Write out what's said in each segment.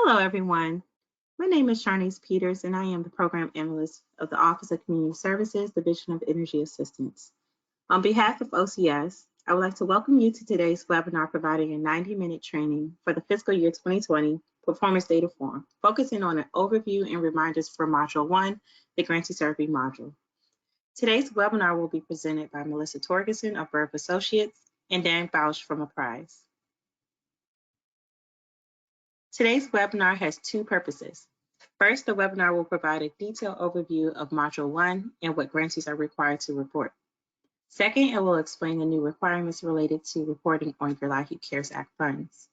Hello, everyone. My name is Sharnice Peters, and I am the Program Analyst of the Office of Community Services, Division of Energy Assistance. On behalf of OCS, I would like to welcome you to today's webinar providing a 90-minute training for the fiscal year 2020 Performance Data Forum, focusing on an overview and reminders for Module 1, the Grantee Survey module. Today's webinar will be presented by Melissa Torgerson of Burb Associates and Dan Bausch from Apprise. Today's webinar has two purposes. First, the webinar will provide a detailed overview of Module 1 and what grantees are required to report. Second, it will explain the new requirements related to reporting on your LIHEAP CARES Act funds.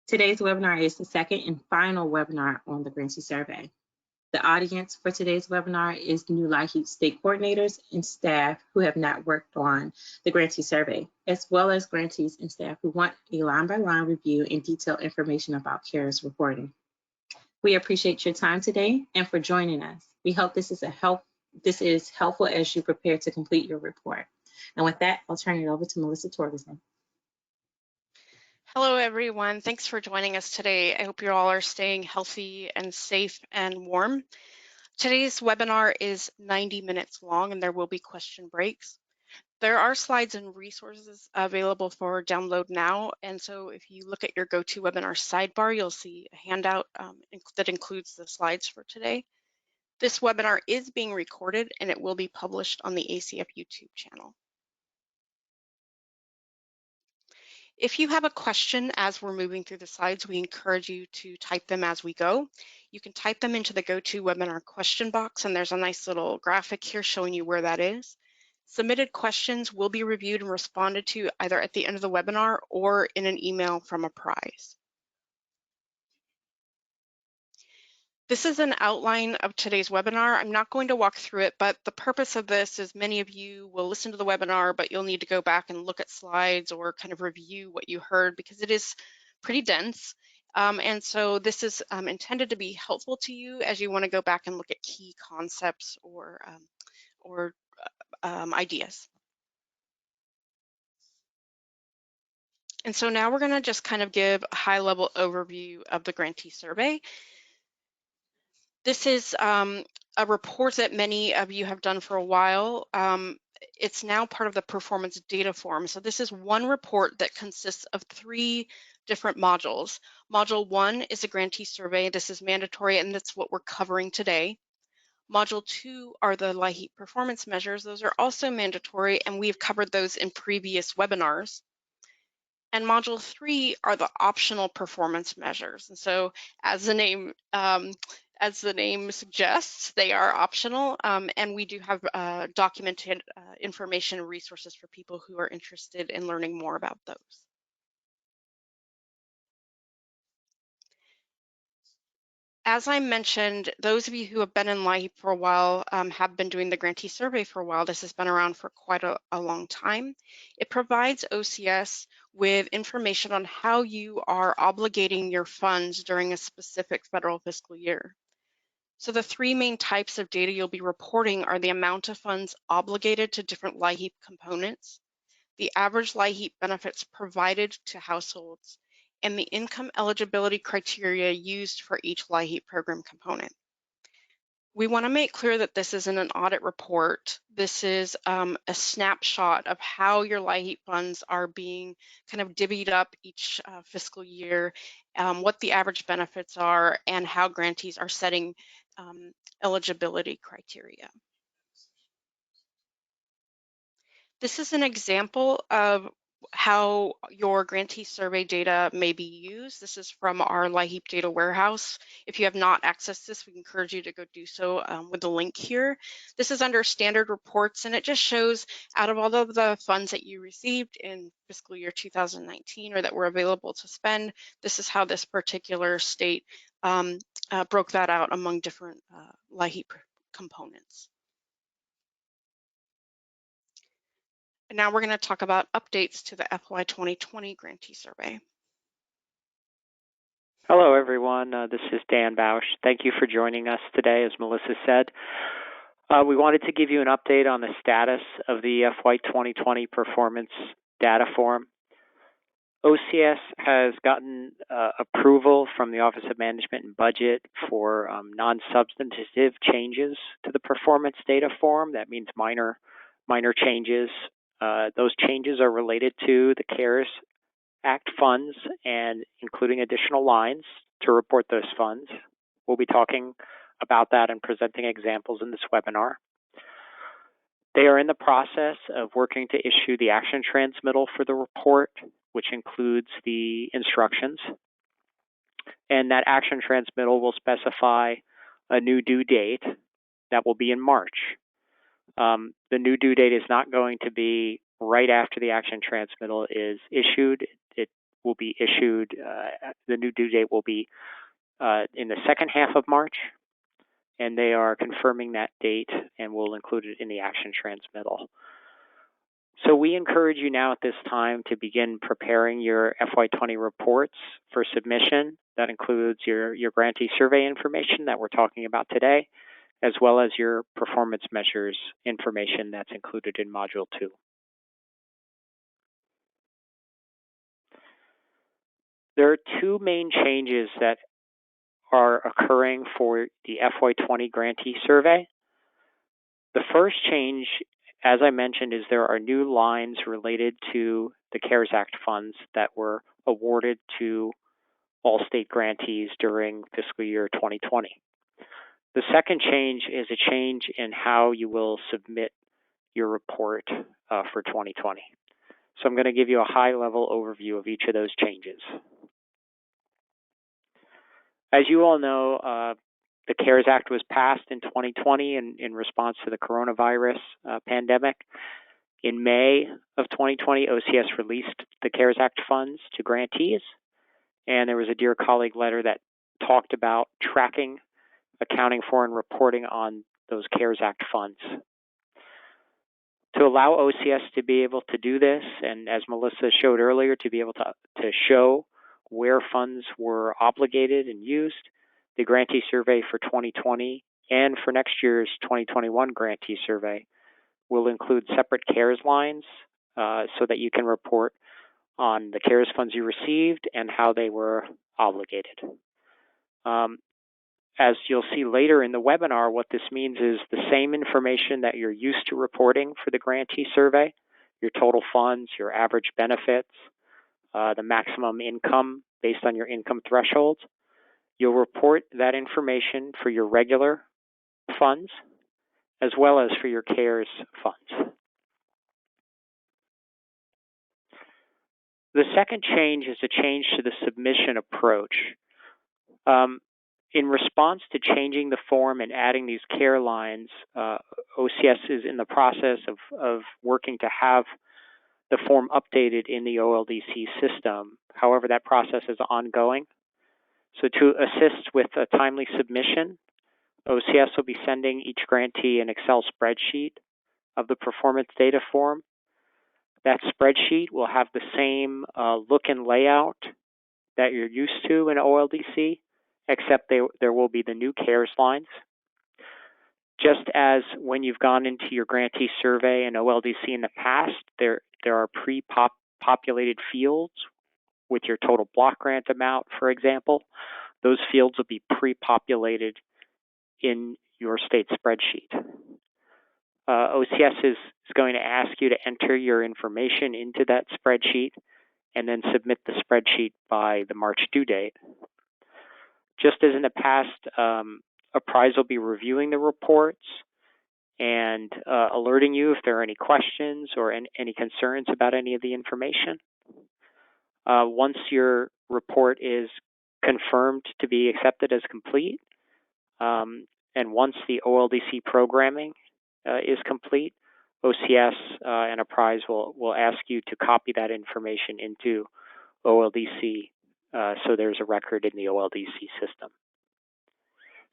Today's webinar is the second and final webinar on the Grantee Survey. The audience for today's webinar is new LIHEAP state coordinators and staff who have not worked on the Grantee Survey, as well as grantees and staff who want a line-by-line review and detailed information about CARES reporting. We appreciate your time today and for joining us. We hope this is helpful as you prepare to complete your report. And with that, I'll turn it over to Melissa Torgerson. Hello, everyone. Thanks for joining us today. I hope you all are staying healthy and safe and warm. Today's webinar is 90 minutes long and there will be question breaks. There are slides and resources available for download now. And so if you look at your GoToWebinar sidebar, you'll see a handout that includes the slides for today. This webinar is being recorded and it will be published on the ACF YouTube channel. If you have a question as we're moving through the slides, we encourage you to type them as we go. You can type them into the GoToWebinar question box, and there's a nice little graphic here showing you where that is. Submitted questions will be reviewed and responded to either at the end of the webinar or in an email from Apprise. This is an outline of today's webinar. I'm not going to walk through it, but the purpose of this is many of you will listen to the webinar, but you'll need to go back and look at slides or kind of review what you heard because it is pretty dense. And so this is intended to be helpful to you as you want to go back and look at key concepts or ideas. And so now we're going to just kind of give a high-level overview of the Grantee Survey. This is a report that many of you have done for a while. It's now part of the performance data form. So this is one report that consists of 3 different modules. Module 1 is a Grantee Survey. This is mandatory, and that's what we're covering today. Module 2 are the LIHEAP performance measures. Those are also mandatory, and we've covered those in previous webinars. And Module 3 are the optional performance measures. And so as the name suggests, they are optional, and we do have documented information and resources for people who are interested in learning more about those. As I mentioned, those of you who have been in LIHEAP for a while have been doing the Grantee Survey for a while. This has been around for quite a long time. It provides OCS with information on how you are obligating your funds during a specific federal fiscal year. So the 3 main types of data you'll be reporting are the amount of funds obligated to different LIHEAP components, the average LIHEAP benefits provided to households, and the income eligibility criteria used for each LIHEAP program component. We want to make clear that this isn't an audit report. This is a snapshot of how your LIHEAP funds are being kind of divvied up each fiscal year, what the average benefits are, and how grantees are setting eligibility criteria. This is an example of how your Grantee Survey data may be used. This is from our LIHEAP data warehouse. If you have not accessed this, we encourage you to go do so with the link here. This is under standard reports, and it just shows out of all of the funds that you received in fiscal year 2019 or that were available to spend, this is how this particular state broke that out among different LIHEAP components. And now we're going to talk about updates to the FY 2020 Grantee Survey. Hello, everyone. This is Dan Bausch. Thank you for joining us today, as Melissa said. We wanted to give you an update on the status of the FY 2020 Performance Data Forum. OCS has gotten approval from the Office of Management and Budget for non-substantive changes to the performance data form. That means minor changes. Those changes are related to the CARES Act funds and including additional lines to report those funds. We'll be talking about that and presenting examples in this webinar. They are in the process of working to issue the action transmittal for the report, which includes the instructions. And that action transmittal will specify a new due date that will be in March. The new due date is not going to be right after the action transmittal is issued. It will be issued, the new due date will be in the second half of March, and they are confirming that date and will include it in the action transmittal. So we encourage you now at this time to begin preparing your FY20 reports for submission. That includes your grantee survey information that we're talking about today, as well as your performance measures information that's included in Module 2. There are two main changes that are occurring for the FY20 grantee survey. The first change, as I mentioned, is there are new lines related to the CARES Act funds that were awarded to all state grantees during fiscal year 2020. The second change is a change in how you will submit your report for 2020. So I'm going to give you a high-level overview of each of those changes. As you all know, the CARES Act was passed in 2020 in response to the coronavirus pandemic. In May of 2020, OCS released the CARES Act funds to grantees, and there was a Dear Colleague letter that talked about tracking, accounting for, and reporting on those CARES Act funds. To allow OCS to be able to do this, and as Melissa showed earlier, to be able to show where funds were obligated and used, the Grantee Survey for 2020 and for next year's 2021 Grantee Survey will include separate CARES lines so that you can report on the CARES funds you received and how they were obligated. As you'll see later in the webinar, what this means is the same information that you're used to reporting for the Grantee Survey, your total funds, your average benefits, the maximum income based on your income thresholds. You'll report that information for your regular funds as well as for your CARES funds. The second change is a change to the submission approach. In response to changing the form and adding these care lines, OCS is in the process of working to have the form updated in the OLDC system. However, that process is ongoing. So to assist with a timely submission, OCS will be sending each grantee an Excel spreadsheet of the performance data form. That spreadsheet will have the same look and layout that you're used to in OLDC, except there will be the new CARES lines. Just as when you've gone into your grantee survey and OLDC in the past, there are pre-populated fields with your total block grant amount, for example. Those fields will be pre-populated in your state spreadsheet. OCS is going to ask you to enter your information into that spreadsheet and then submit the spreadsheet by the March due date. Just as in the past, Apprise will be reviewing the reports and alerting you if there are any questions or any concerns about any of the information. Once your report is confirmed to be accepted as complete, and once the OLDC programming is complete, OCS and Apprise will ask you to copy that information into OLDC so there's a record in the OLDC system.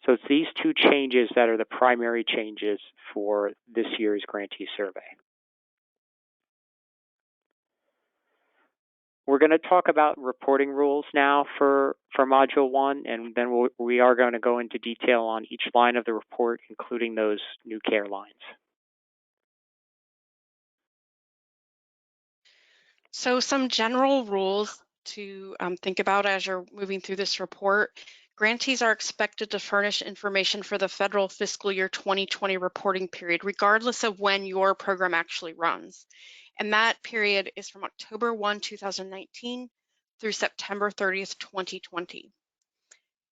So it's these two changes that are the primary changes for this year's Grantee Survey. We're going to talk about reporting rules now for Module 1, and then we are going to go into detail on each line of the report, including those new care lines. So some general rules to think about as you're moving through this report. Grantees are expected to furnish information for the federal fiscal year 2020 reporting period, regardless of when your program actually runs. And that period is from October 1, 2019 through September 30th, 2020.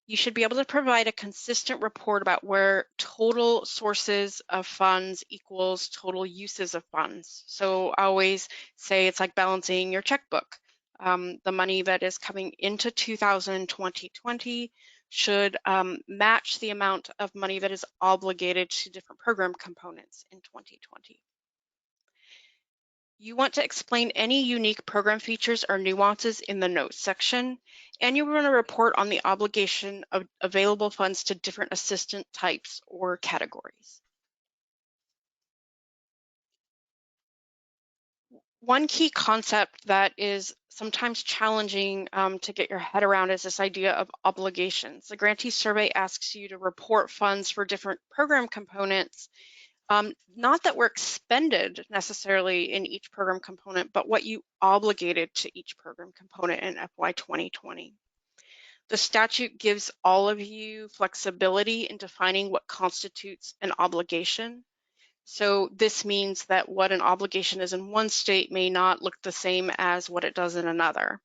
You should be able to provide a consistent report about where total sources of funds equals total uses of funds. So I always say it's like balancing your checkbook. The money that is coming into 2020 should match the amount of money that is obligated to different program components in 2020. You want to explain any unique program features or nuances in the notes section, and you want to report on the obligation of available funds to different assistant types or categories. One key concept that is sometimes challenging to get your head around is this idea of obligations. The Grantee Survey asks you to report funds for different program components. Not that were expended necessarily in each program component, but what you obligated to each program component in FY 2020. The statute gives all of you flexibility in defining what constitutes an obligation. So this means that what an obligation is in one state may not look the same as what it does in another.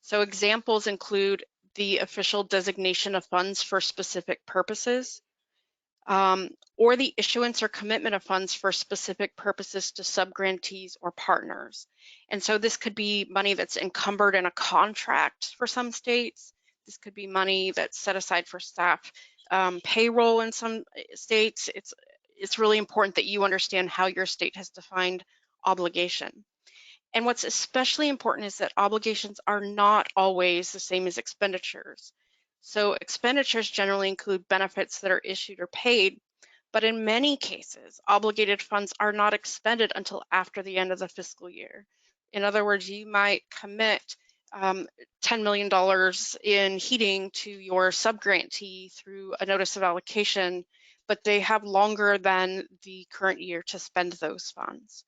So examples include the official designation of funds for specific purposes, or the issuance or commitment of funds for specific purposes to subgrantees or partners. And so this could be money that's encumbered in a contract for some states. This could be money that's set aside for staff payroll in some states. It's really important that you understand how your state has defined obligation. And what's especially important is that obligations are not always the same as expenditures. So expenditures generally include benefits that are issued or paid, but in many cases, obligated funds are not expended until after the end of the fiscal year. In other words, you might commit $10 million in heating to your subgrantee through a notice of allocation, but they have longer than the current year to spend those funds.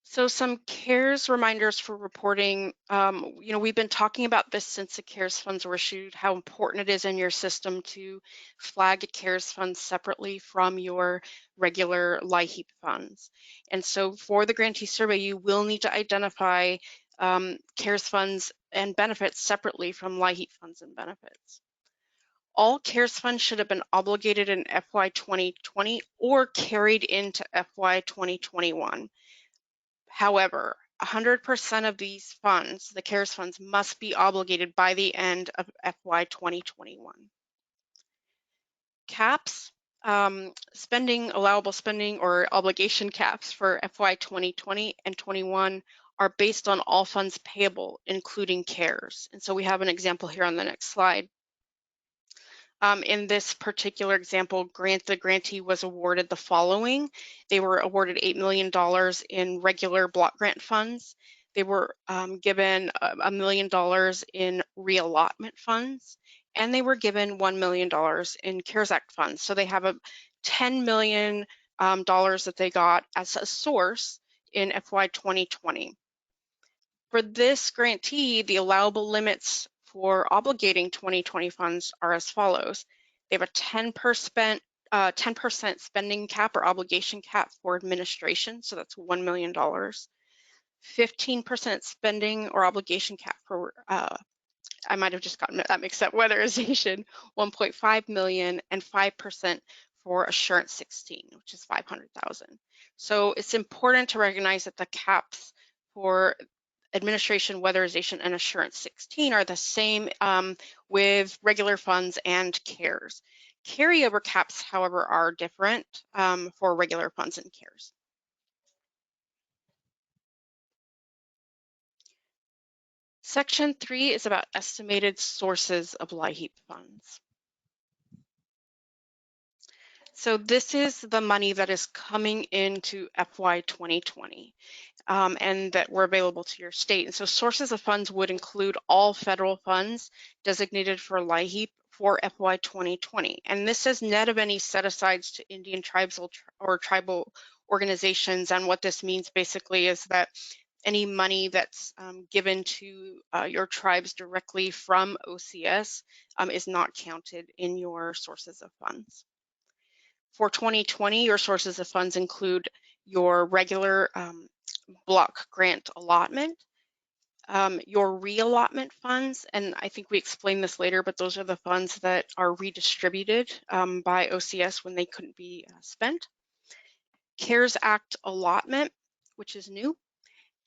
So some CARES reminders for reporting. We've been talking about this since the CARES funds were issued, how important it is in your system to flag CARES funds separately from your regular LIHEAP funds. And so for the Grantee Survey, you will need to identify CARES funds and benefits separately from LIHEAP funds and benefits. All CARES funds should have been obligated in FY 2020 or carried into FY 2021. However, 100% of these funds, the CARES funds, must be obligated by the end of FY 2021. Caps, allowable spending or obligation caps for FY 2020 and 21 are based on all funds payable, including CARES. And so we have an example here on the next slide. In this particular example, the grantee was awarded the following. They were awarded $8 million in regular block grant funds. They were given $1 million in reallotment funds, and they were given $1 million in CARES Act funds. So they have a $10 million that they got as a source in FY 2020. For this grantee, the allowable limits for obligating 2020 funds are as follows. They have a 10% spending cap or obligation cap for administration, so that's $1 million. 15% spending or obligation cap for, I might have just gotten that mixed up, weatherization, 1.5 million, and 5% for assurance 16, which is 500,000. So it's important to recognize that the caps for administration, weatherization, and assurance 16 are the same with regular funds and CARES. Carryover caps, however, are different for regular funds and CARES. Section 3 is about estimated sources of LIHEAP funds. So this is the money that is coming into FY 2020. And that were available to your state. And so sources of funds would include all federal funds designated for LIHEAP for FY 2020. And this says net of any set-asides to Indian tribes or tribal organizations. And what this means basically is that any money that's given to your tribes directly from OCS is not counted in your sources of funds. For 2020, your sources of funds include your regular block grant allotment, your reallotment funds, and I think we explained this later, but those are the funds that are redistributed by OCS when they couldn't be spent. CARES Act allotment, which is new,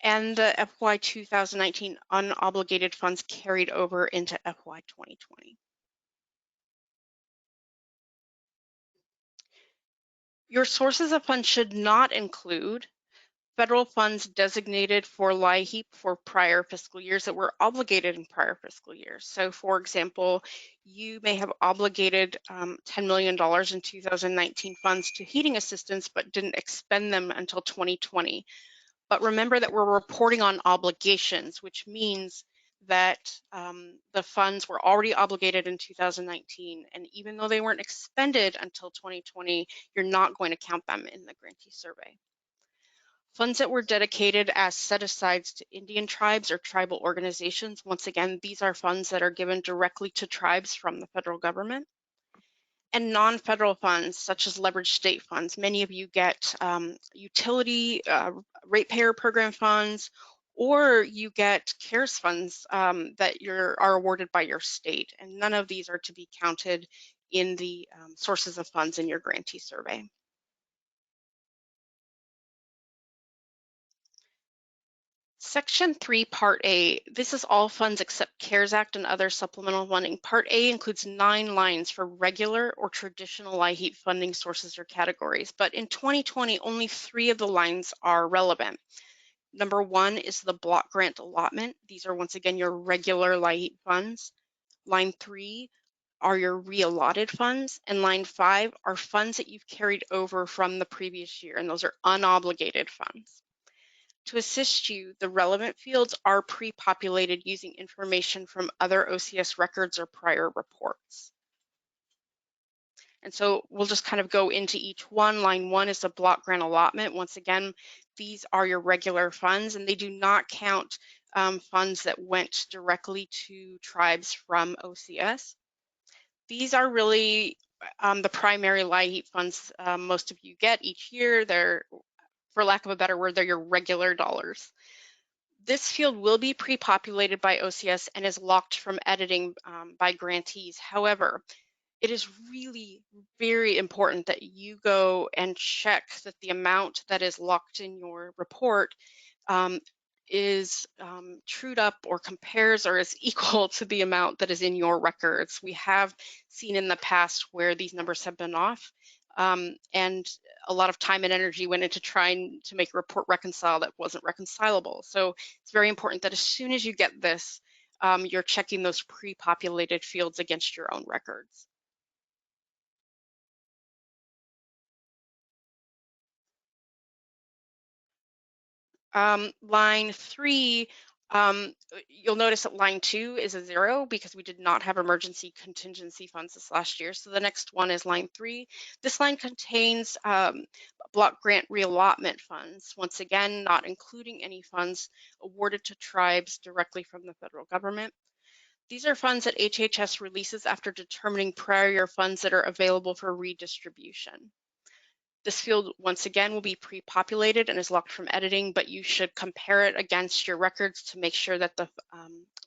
and the FY 2019 unobligated funds carried over into FY 2020. Your sources of funds should not include federal funds designated for LIHEAP for prior fiscal years that were obligated in prior fiscal years. So for example, you may have obligated $10 million in 2019 funds to heating assistance, but didn't expend them until 2020. But remember that we're reporting on obligations, which means that the funds were already obligated in 2019, and even though they weren't expended until 2020, you're not going to count them in the grantee survey. Funds that were dedicated as set-asides to Indian tribes or tribal organizations, once again, these are funds that are given directly to tribes from the federal government. And non-federal funds, such as leveraged state funds. Many of you get utility ratepayer program funds, or you get CARES funds that are awarded by your state. And none of these are to be counted in the sources of funds in your grantee survey. Section 3, Part A, this is all funds except CARES Act and other supplemental funding. Part A includes 9 lines for regular or traditional LIHEAP funding sources or categories, but in 2020, only 3 of the lines are relevant. Number 1 is the block grant allotment. These are once again your regular LIHEAP funds. Line 3 are your reallotted funds, and line 5 are funds that you've carried over from the previous year, and those are unobligated funds. To assist you, the relevant fields are pre-populated using information from other OCS records or prior reports. And so we'll just kind of go into each one. Line 1 is the block grant allotment. Once again, these are your regular funds, and they do not count funds that went directly to tribes from OCS. These are really the primary LIHEAP funds most of you get each year. They're, for lack of a better word, they're your regular dollars. This field will be pre-populated by OCS and is locked from editing by grantees. However, it is really very important that you go and check that the amount that is locked in your report is trued up or compares or is equal to the amount that is in your records. We have seen in the past where these numbers have been off, and a lot of time and energy went into trying to make a report reconcile that wasn't reconcilable. So it's very important that as soon as you get this, you're checking those pre-populated fields against your own records. Line 3, you'll notice that line 2 is a 0 because we did not have emergency contingency funds this last year. So the next one is line 3. This line contains block grant reallotment funds, once again, not including any funds awarded to tribes directly from the federal government. These are funds that HHS releases after determining prior year funds that are available for redistribution. This field, once again, will be pre-populated and is locked from editing, but you should compare it against your records to make sure that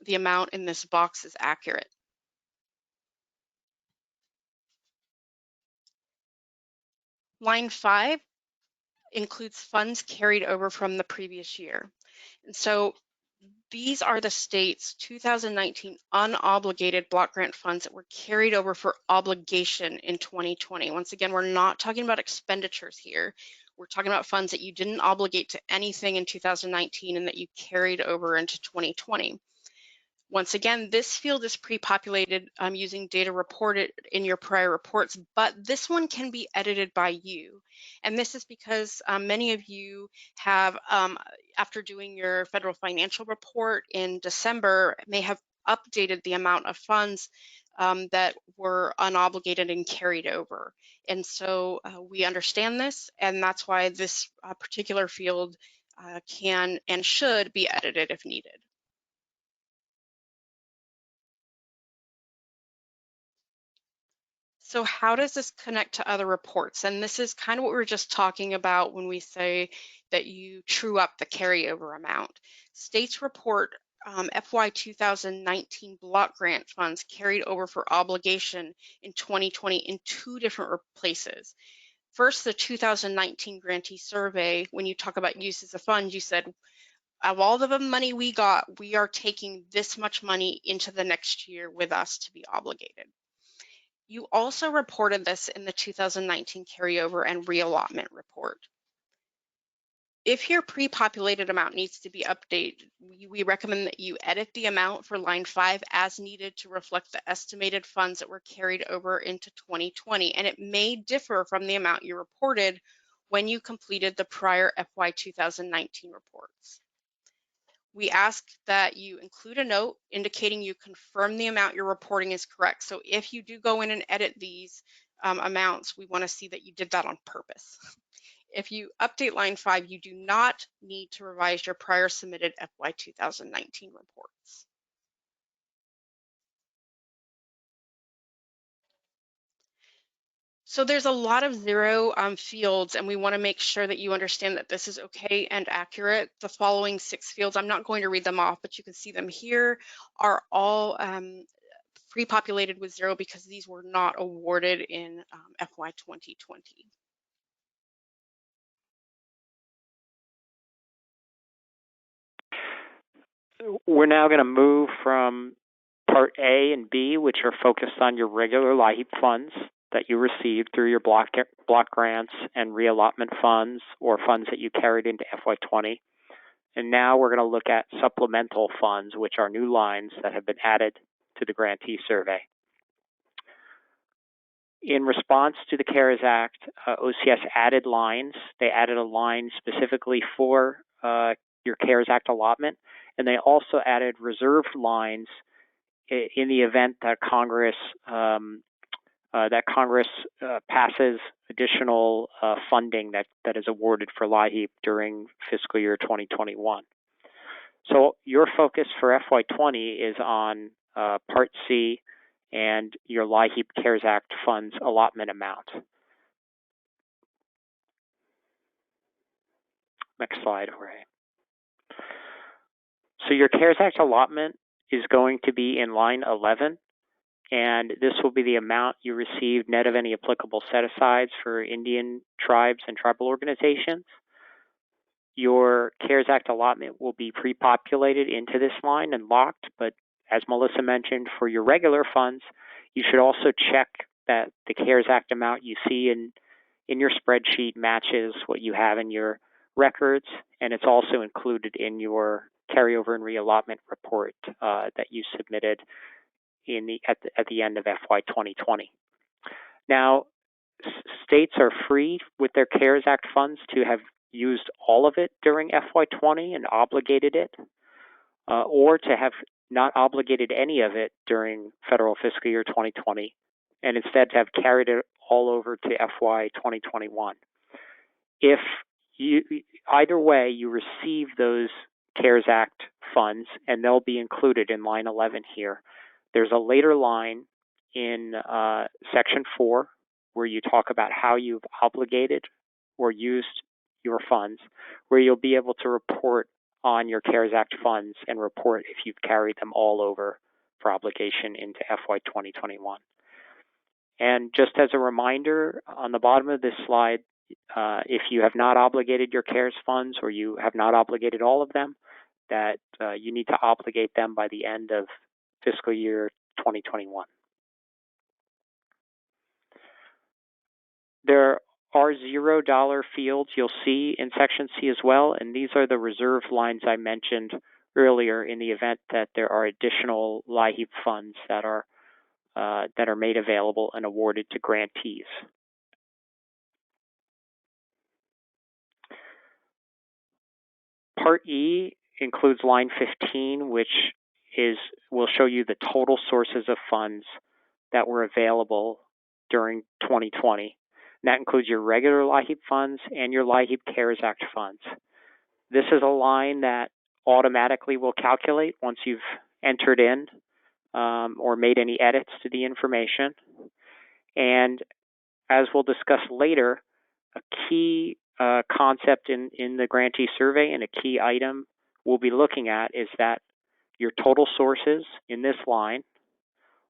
the amount in this box is accurate. Line 5 includes funds carried over from the previous year. And so these are the state's 2019 unobligated block grant funds that were carried over for obligation in 2020. Once again, we're not talking about expenditures here. We're talking about funds that you didn't obligate to anything in 2019 and that you carried over into 2020. Once again, this field is pre-populated using data reported in your prior reports, but this one can be edited by you. And this is because many of you have, after doing your federal financial report in December, may have updated the amount of funds that were unobligated and carried over. And so we understand this, and that's why this particular field can and should be edited if needed. So how does this connect to other reports? And this is kind of what we were just talking about when we say that you true up the carryover amount. States report FY 2019 block grant funds carried over for obligation in 2020 in two different places. First, the 2019 Grantee Survey, when you talk about uses of funds, you said, of all the money we got, we are taking this much money into the next year with us to be obligated. You also reported this in the 2019 carryover and reallotment report. If your pre-populated amount needs to be updated, we recommend that you edit the amount for line 5 as needed to reflect the estimated funds that were carried over into 2020, and it may differ from the amount you reported when you completed the prior FY 2019 reports. We ask that you include a note indicating you confirm the amount you're reporting is correct. So if you do go in and edit these amounts, we want to see that you did that on purpose. If you update line 5, you do not need to revise your prior submitted FY 2019 reports. So there's a lot of zero fields, and we want to make sure that you understand that this is okay and accurate. The following 6 fields, I'm not going to read them off, but you can see them here, are all pre-populated with 0 because these were not awarded in FY 2020. We're now going to move from Part A and B, which are focused on your regular LIHEAP funds that you received through your block grants and reallotment funds or funds that you carried into FY20. And now we're going to look at supplemental funds, which are new lines that have been added to the Grantee Survey. In response to the CARES Act, OCS added lines. They added a line specifically for your CARES Act allotment, and they also added reserved lines in the event that Congress passes additional funding that is awarded for LIHEAP during fiscal year 2021. So your focus for FY20 is on Part C and your LIHEAP CARES Act funds allotment amount. Next slide, Jorge. So your CARES Act allotment is going to be in line 11, and this will be the amount you received net of any applicable set-asides for Indian tribes and tribal organizations. Your CARES Act allotment will be pre-populated into this line and locked, but as Melissa mentioned, for your regular funds, you should also check that the CARES Act amount you see in your spreadsheet matches what you have in your records, and it's also included in your carryover and reallotment report that you submitted at the end of FY 2020. Now, states are free with their CARES Act funds to have used all of it during FY20 and obligated it, or to have not obligated any of it during federal fiscal year 2020, and instead have carried it all over to FY 2021. If either way, you receive those CARES Act funds, and they'll be included in line 11 here. There's a later line in Section 4 where you talk about how you've obligated or used your funds, where you'll be able to report on your CARES Act funds and report if you've carried them all over for obligation into FY 2021. And just as a reminder, on the bottom of this slide, if you have not obligated your CARES funds or you have not obligated all of them, that you need to obligate them by the end of fiscal year 2021. There are $0 fields you'll see in Section C as well, and these are the reserve lines I mentioned earlier in the event that there are additional LIHEAP funds that are made available and awarded to grantees. Part E includes line 15, which will show you the total sources of funds that were available during 2020. And that includes your regular LIHEAP funds and your LIHEAP CARES Act funds. This is a line that automatically will calculate once you've entered in or made any edits to the information. And as we'll discuss later, a key concept in the grantee survey and a key item we'll be looking at is that your total sources in this line,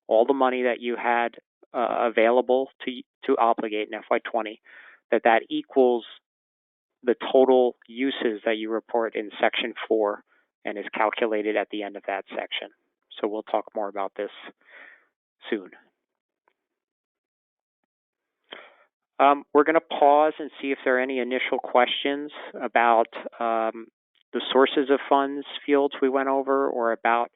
all the money that you had available to obligate in FY20, that equals the total uses that you report in Section 4 and is calculated at the end of that section. So we'll talk more about this soon. We're going to pause and see if there are any initial questions about the sources of funds fields we went over or about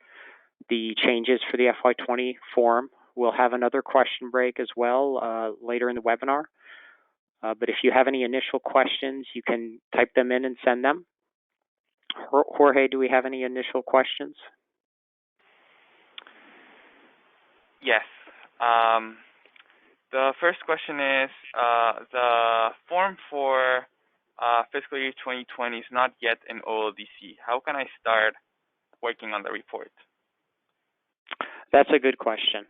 the changes for the FY20 form. We'll have another question break as well later in the webinar. But if you have any initial questions, you can type them in and send them. Jorge, do we have any initial questions? Yes. The first question is, the form for fiscal year 2020 is not yet in OLDC. How can I start working on the report? That's a good question.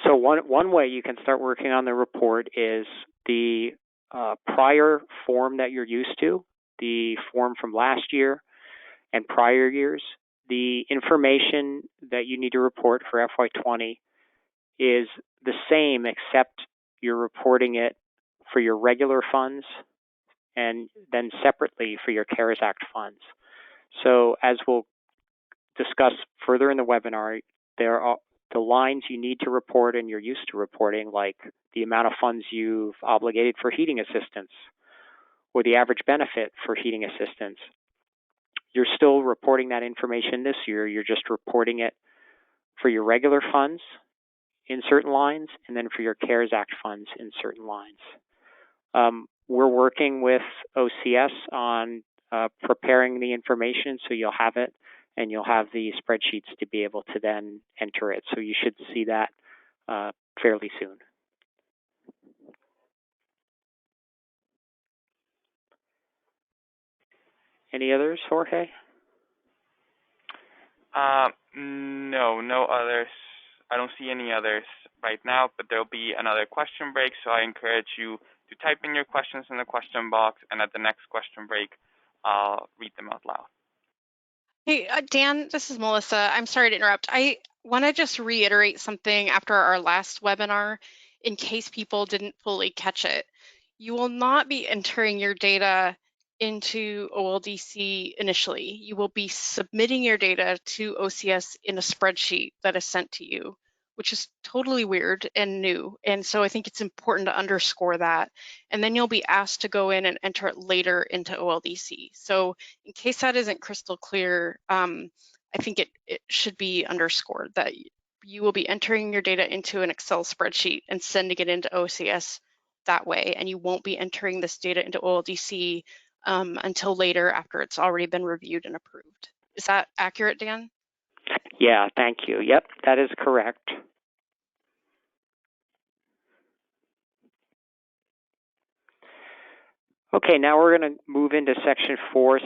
So one way you can start working on the report is the prior form that you're used to, the form from last year and prior years. The information that you need to report for FY20 is the same, except you're reporting it for your regular funds and then separately for your CARES Act funds. So as we'll discuss further in the webinar, there are the lines you need to report and you're used to reporting, like the amount of funds you've obligated for heating assistance or the average benefit for heating assistance. You're still reporting that information this year. You're just reporting it for your regular funds in certain lines and then for your CARES Act funds in certain lines. We're working with OCS on preparing the information so you'll have it and you'll have the spreadsheets to be able to then enter it. So you should see that fairly soon. Any others, Jorge? No others. I don't see any others right now, but there'll be another question break, so I encourage you to type in your questions in the question box, and at the next question break, I'll read them out loud. Hey, Dan, this is Melissa. I'm sorry to interrupt. I want to just reiterate something after our last webinar in case people didn't fully catch it. You will not be entering your data into OLDC initially. You will be submitting your data to OCS in a spreadsheet that is sent to you, which is totally weird and new. And so I think it's important to underscore that. And then you'll be asked to go in and enter it later into OLDC. So in case that isn't crystal clear, I think it should be underscored that you will be entering your data into an Excel spreadsheet and sending it into OCS that way. And you won't be entering this data into OLDC until later after it's already been reviewed and approved. Is that accurate, Dan? Yeah, thank you. Yep, that is correct. Okay, now we're going to move into Section 4.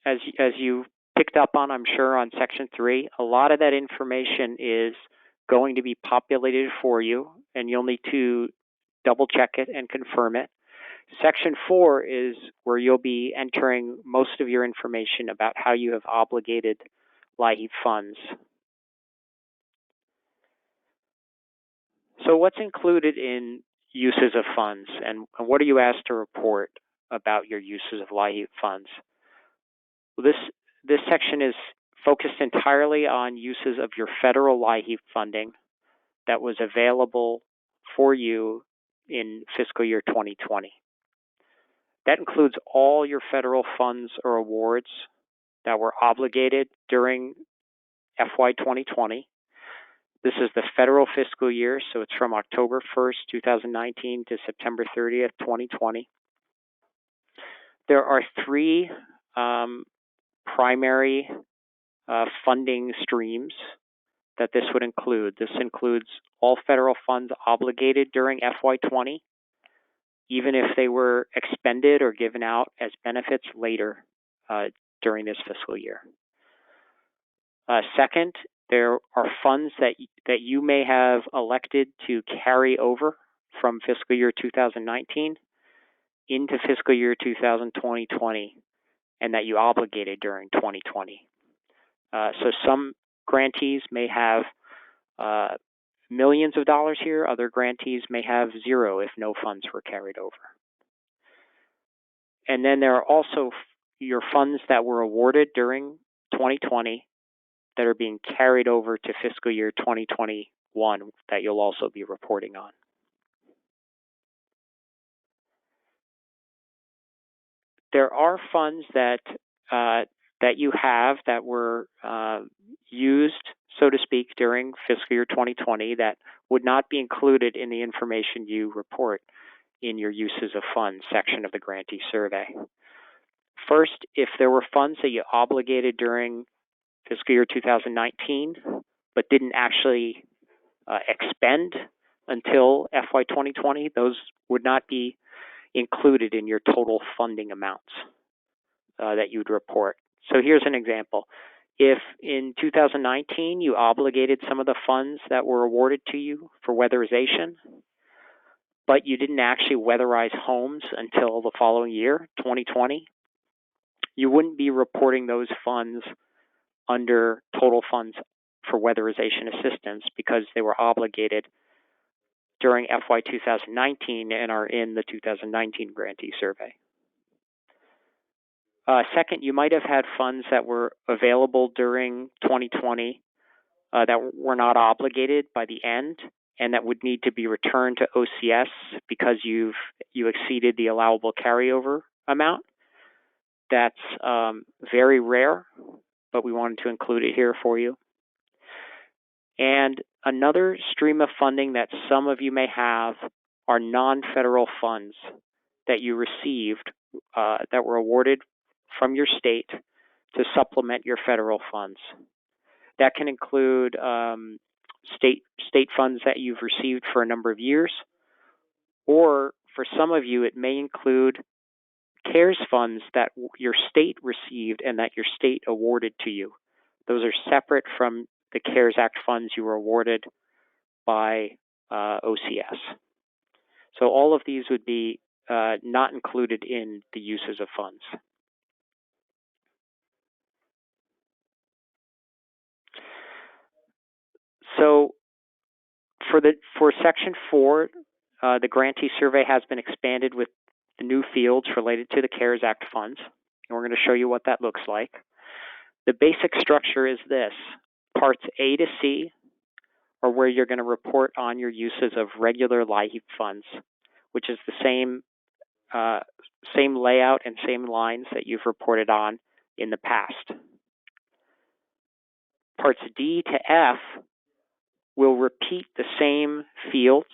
As you picked up on, I'm sure, on Section 3, a lot of that information is going to be populated for you, and you'll need to double check it and confirm it. Section 4 is where you'll be entering most of your information about how you have obligated LIHEAP funds. So what's included in uses of funds, and what are you asked to report about your uses of LIHEAP funds? Well, this section is focused entirely on uses of your federal LIHEAP funding that was available for you in fiscal year 2020. That includes all your federal funds or awards that were obligated during FY 2020. This is the federal fiscal year, so it's from October 1st, 2019 to September 30th, 2020. There are three primary funding streams that this would include. This includes all federal funds obligated during FY20, even if they were expended or given out as benefits later during this fiscal year. Second, there are funds that you may have elected to carry over from fiscal year 2019 into fiscal year 2020, and that you obligated during 2020. So some grantees may have millions of dollars here. Other grantees may have zero if no funds were carried over. And then there are also your funds that were awarded during 2020 that are being carried over to fiscal year 2021 that you'll also be reporting on. There are funds that you have that were used, so to speak, during fiscal year 2020 that would not be included in the information you report in your uses of funds section of the Grantee Survey. First, if there were funds that you obligated during fiscal year 2019 but didn't actually expend until FY 2020, those would not be included in your total funding amounts that you'd report. So here's an example. If in 2019 you obligated some of the funds that were awarded to you for weatherization, but you didn't actually weatherize homes until the following year, 2020, you wouldn't be reporting those funds under total funds for weatherization assistance because they were obligated during FY 2019 and are in the 2019 Grantee Survey. Second, you might have had funds that were available during 2020 that were not obligated by the end and that would need to be returned to OCS because you exceeded the allowable carryover amount. That's very rare, but we wanted to include it here for you. And another stream of funding that some of you may have are non-federal funds that you received that were awarded from your state to supplement your federal funds. That can include state funds that you've received for a number of years, or for some of you, it may include CARES funds that your state received and that your state awarded to you. Those are separate from the CARES Act funds you were awarded by OCS. So all of these would be not included in the uses of funds. So for Section 4, the Grantee Survey has been expanded with the new fields related to the CARES Act funds, and we're going to show you what that looks like. The basic structure is this. Parts A to C are where you're going to report on your uses of regular LIHEAP funds, which is the same layout and same lines that you've reported on in the past. Parts D to F will repeat the same fields,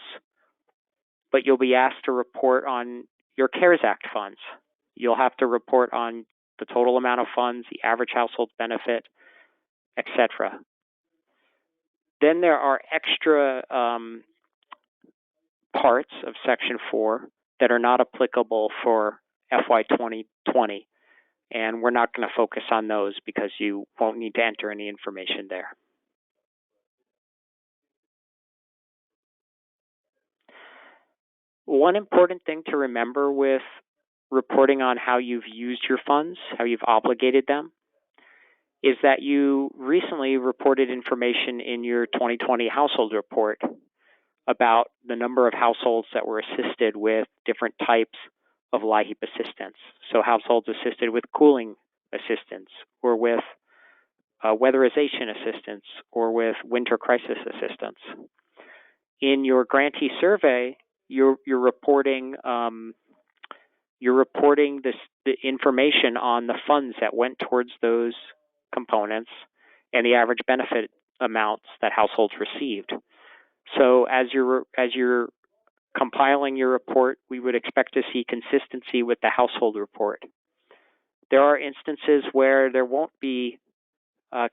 but you'll be asked to report on your CARES Act funds. You'll have to report on the total amount of funds, the average household benefit, etc. Then there are extra parts of Section 4 that are not applicable for FY 2020, and we're not going to focus on those because you won't need to enter any information there. One important thing to remember with reporting on how you've used your funds, how you've obligated them, is that you recently reported information in your 2020 household report about the number of households that were assisted with different types of LIHEAP assistance. So households assisted with cooling assistance, or with weatherization assistance, or with winter crisis assistance. In your Grantee Survey, you're reporting the information on the funds that went towards those components and the average benefit amounts that households received. So as you're compiling your report, we would expect to see consistency with the household report. There are instances where there won't be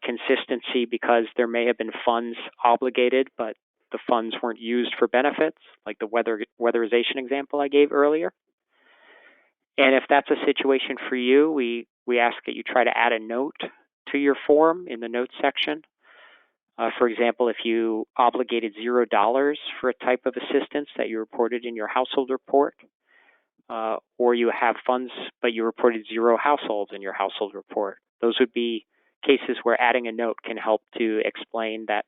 consistency because there may have been funds obligated, but the funds weren't used for benefits, like the weatherization example I gave earlier. And if that's a situation for you, we ask that you try to add a note to your form in the notes section. For example, if you obligated $0 for a type of assistance that you reported in your household report, or you have funds but you reported 0 households in your household report, those would be cases where adding a note can help to explain that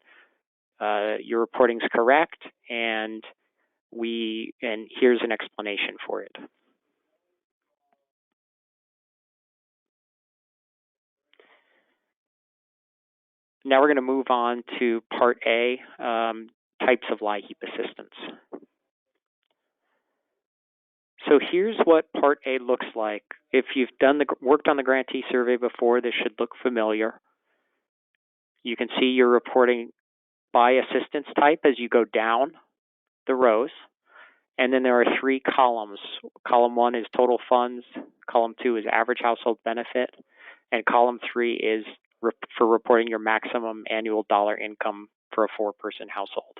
your reporting is correct, and here's an explanation for it. Now we're going to move on to Part A, types of LIHEAP assistance. So here's what Part A looks like. If you've worked on the Grantee Survey before, this should look familiar. You can see you're reporting by assistance type as you go down the rows. And then there are 3 columns. Column 1 is total funds, column 2 is average household benefit, and column 3 is for reporting your maximum annual dollar income for a 4-person household.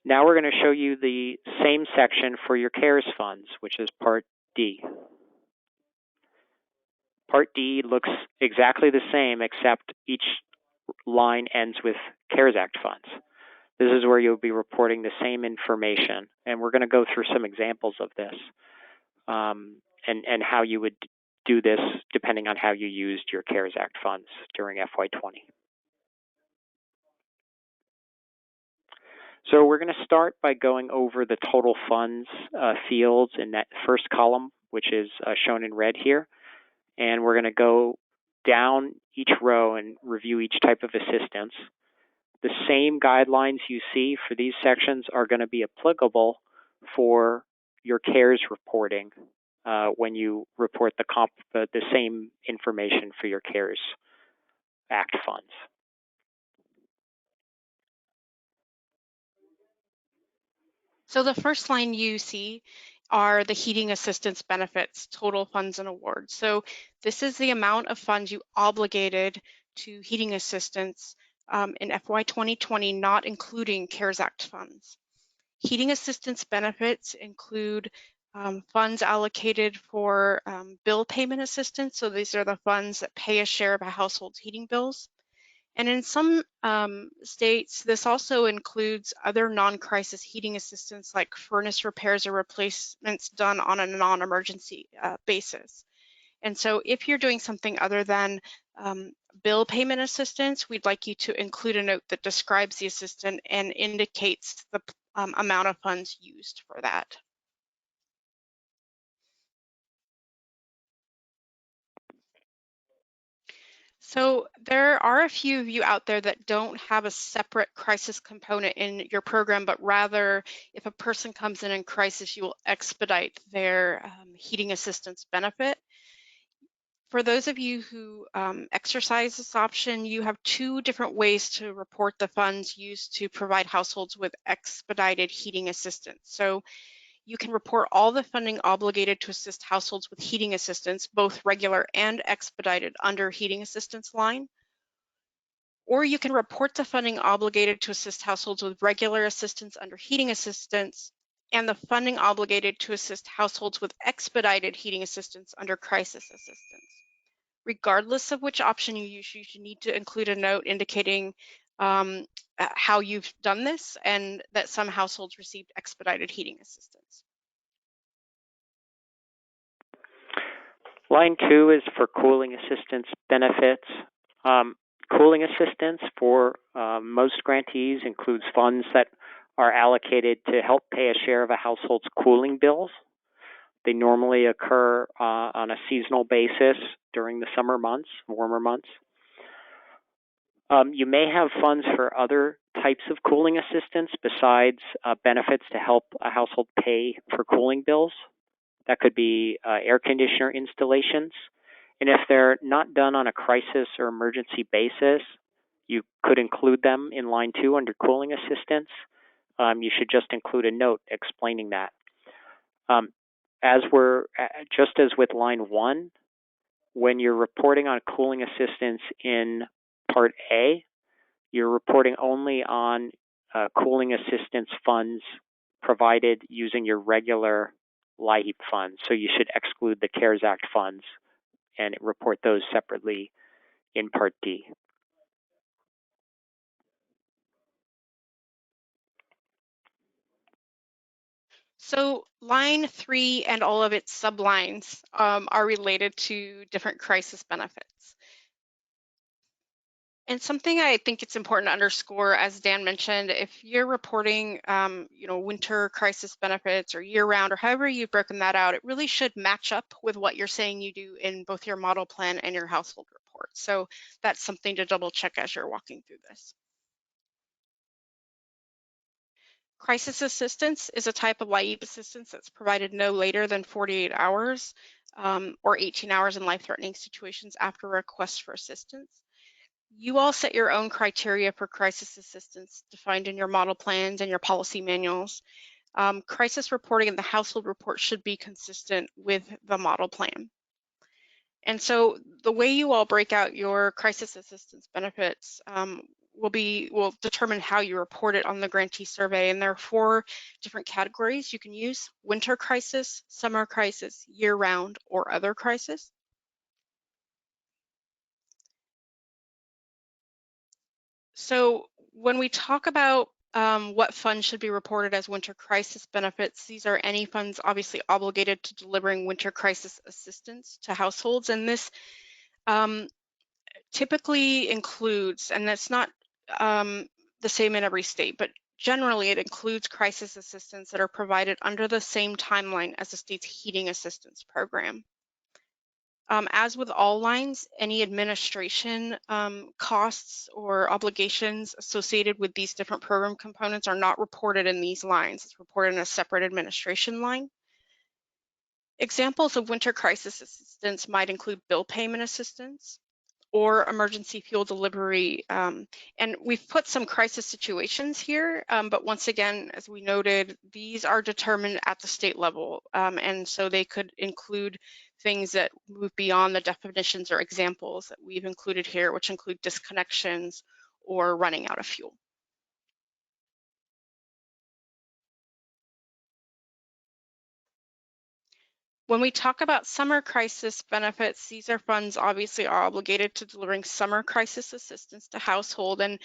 Now we're going to show you the same section for your CARES funds, which is Part D. Part D looks exactly the same, except each line ends with CARES Act funds. This is where you'll be reporting the same information, and we're going to go through some examples of this and how you would do this depending on how you used your CARES Act funds during FY20. So we're going to start by going over the total funds fields in that first column, which is shown in red here, and we're going to go down each row and review each type of assistance. The same guidelines you see for these sections are going to be applicable for your CARES reporting when you report the same information for your CARES Act funds. So the first line you see are the heating assistance benefits, total funds and awards. So this is the amount of funds you obligated to heating assistance in FY 2020, not including CARES Act funds. Heating assistance benefits include funds allocated for bill payment assistance. So these are the funds that pay a share of a household's heating bills. And in some states, this also includes other non-crisis heating assistance like furnace repairs or replacements done on a non-emergency basis. And so if you're doing something other than bill payment assistance, we'd like you to include a note that describes the assistance and indicates the amount of funds used for that. So there are a few of you out there that don't have a separate crisis component in your program, but rather if a person comes in crisis, you will expedite their heating assistance benefit. For those of you who exercise this option, you have 2 different ways to report the funds used to provide households with expedited heating assistance. So you can report all the funding obligated to assist households with heating assistance, both regular and expedited under heating assistance line. Or you can report the funding obligated to assist households with regular assistance under heating assistance and the funding obligated to assist households with expedited heating assistance under crisis assistance. Regardless of which option you use, you should need to include a note indicating how you've done this and that some households received expedited heating assistance. Line 2 is for cooling assistance benefits. Cooling assistance for most grantees includes funds that are allocated to help pay a share of a household's cooling bills. They normally occur on a seasonal basis during the summer months, warmer months. You may have funds for other types of cooling assistance besides benefits to help a household pay for cooling bills. That could be air conditioner installations. And if they're not done on a crisis or emergency basis, you could include them in line 2 under cooling assistance. You should just include a note explaining that. Just as with line 1, when you're reporting on cooling assistance in Part A, you're reporting only on cooling assistance funds provided using your regular LIHEAP funds. So you should exclude the CARES Act funds and report those separately in Part D. So line 3 and all of its sublines are related to different crisis benefits. And something I think it's important to underscore, as Dan mentioned, if you're reporting, winter crisis benefits or year-round or however you've broken that out, it really should match up with what you're saying you do in both your model plan and your household report. So that's something to double check as you're walking through this. Crisis assistance is a type of LIHEAP assistance that's provided no later than 48 hours or 18 hours in life-threatening situations after request for assistance. You all set your own criteria for crisis assistance defined in your model plans and your policy manuals. Crisis reporting in the household report should be consistent with the model plan. And so the way you all break out your crisis assistance benefits will determine how you report it on the grantee survey. And there are 4 different categories you can use: winter crisis, summer crisis, year-round, or other crisis. So when we talk about what funds should be reported as winter crisis benefits, these are any funds obviously obligated to delivering winter crisis assistance to households. And this typically includes, and that's not the same in every state, but generally it includes crisis assistance that are provided under the same timeline as the state's heating assistance program. As with all lines, any administration costs or obligations associated with these different program components are not reported in these lines. It's reported in a separate administration line. Examples of winter crisis assistance might include bill payment assistance or emergency fuel delivery. And we've put some crisis situations here, but once again, as we noted, these are determined at the state level. And so they could include things that move beyond the definitions or examples that we've included here, which include disconnections or running out of fuel. When we talk about summer crisis benefits, these are funds obviously are obligated to delivering summer crisis assistance to household. And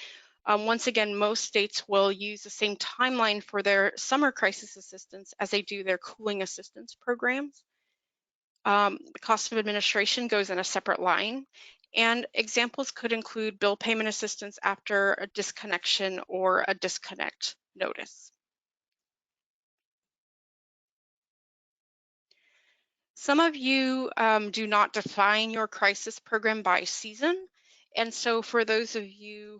once again, most states will use the same timeline for their summer crisis assistance as they do their cooling assistance programs. The cost of administration goes in a separate line. And examples could include bill payment assistance after a disconnection or a disconnect notice. Some of you do not define your crisis program by season. And so for those of you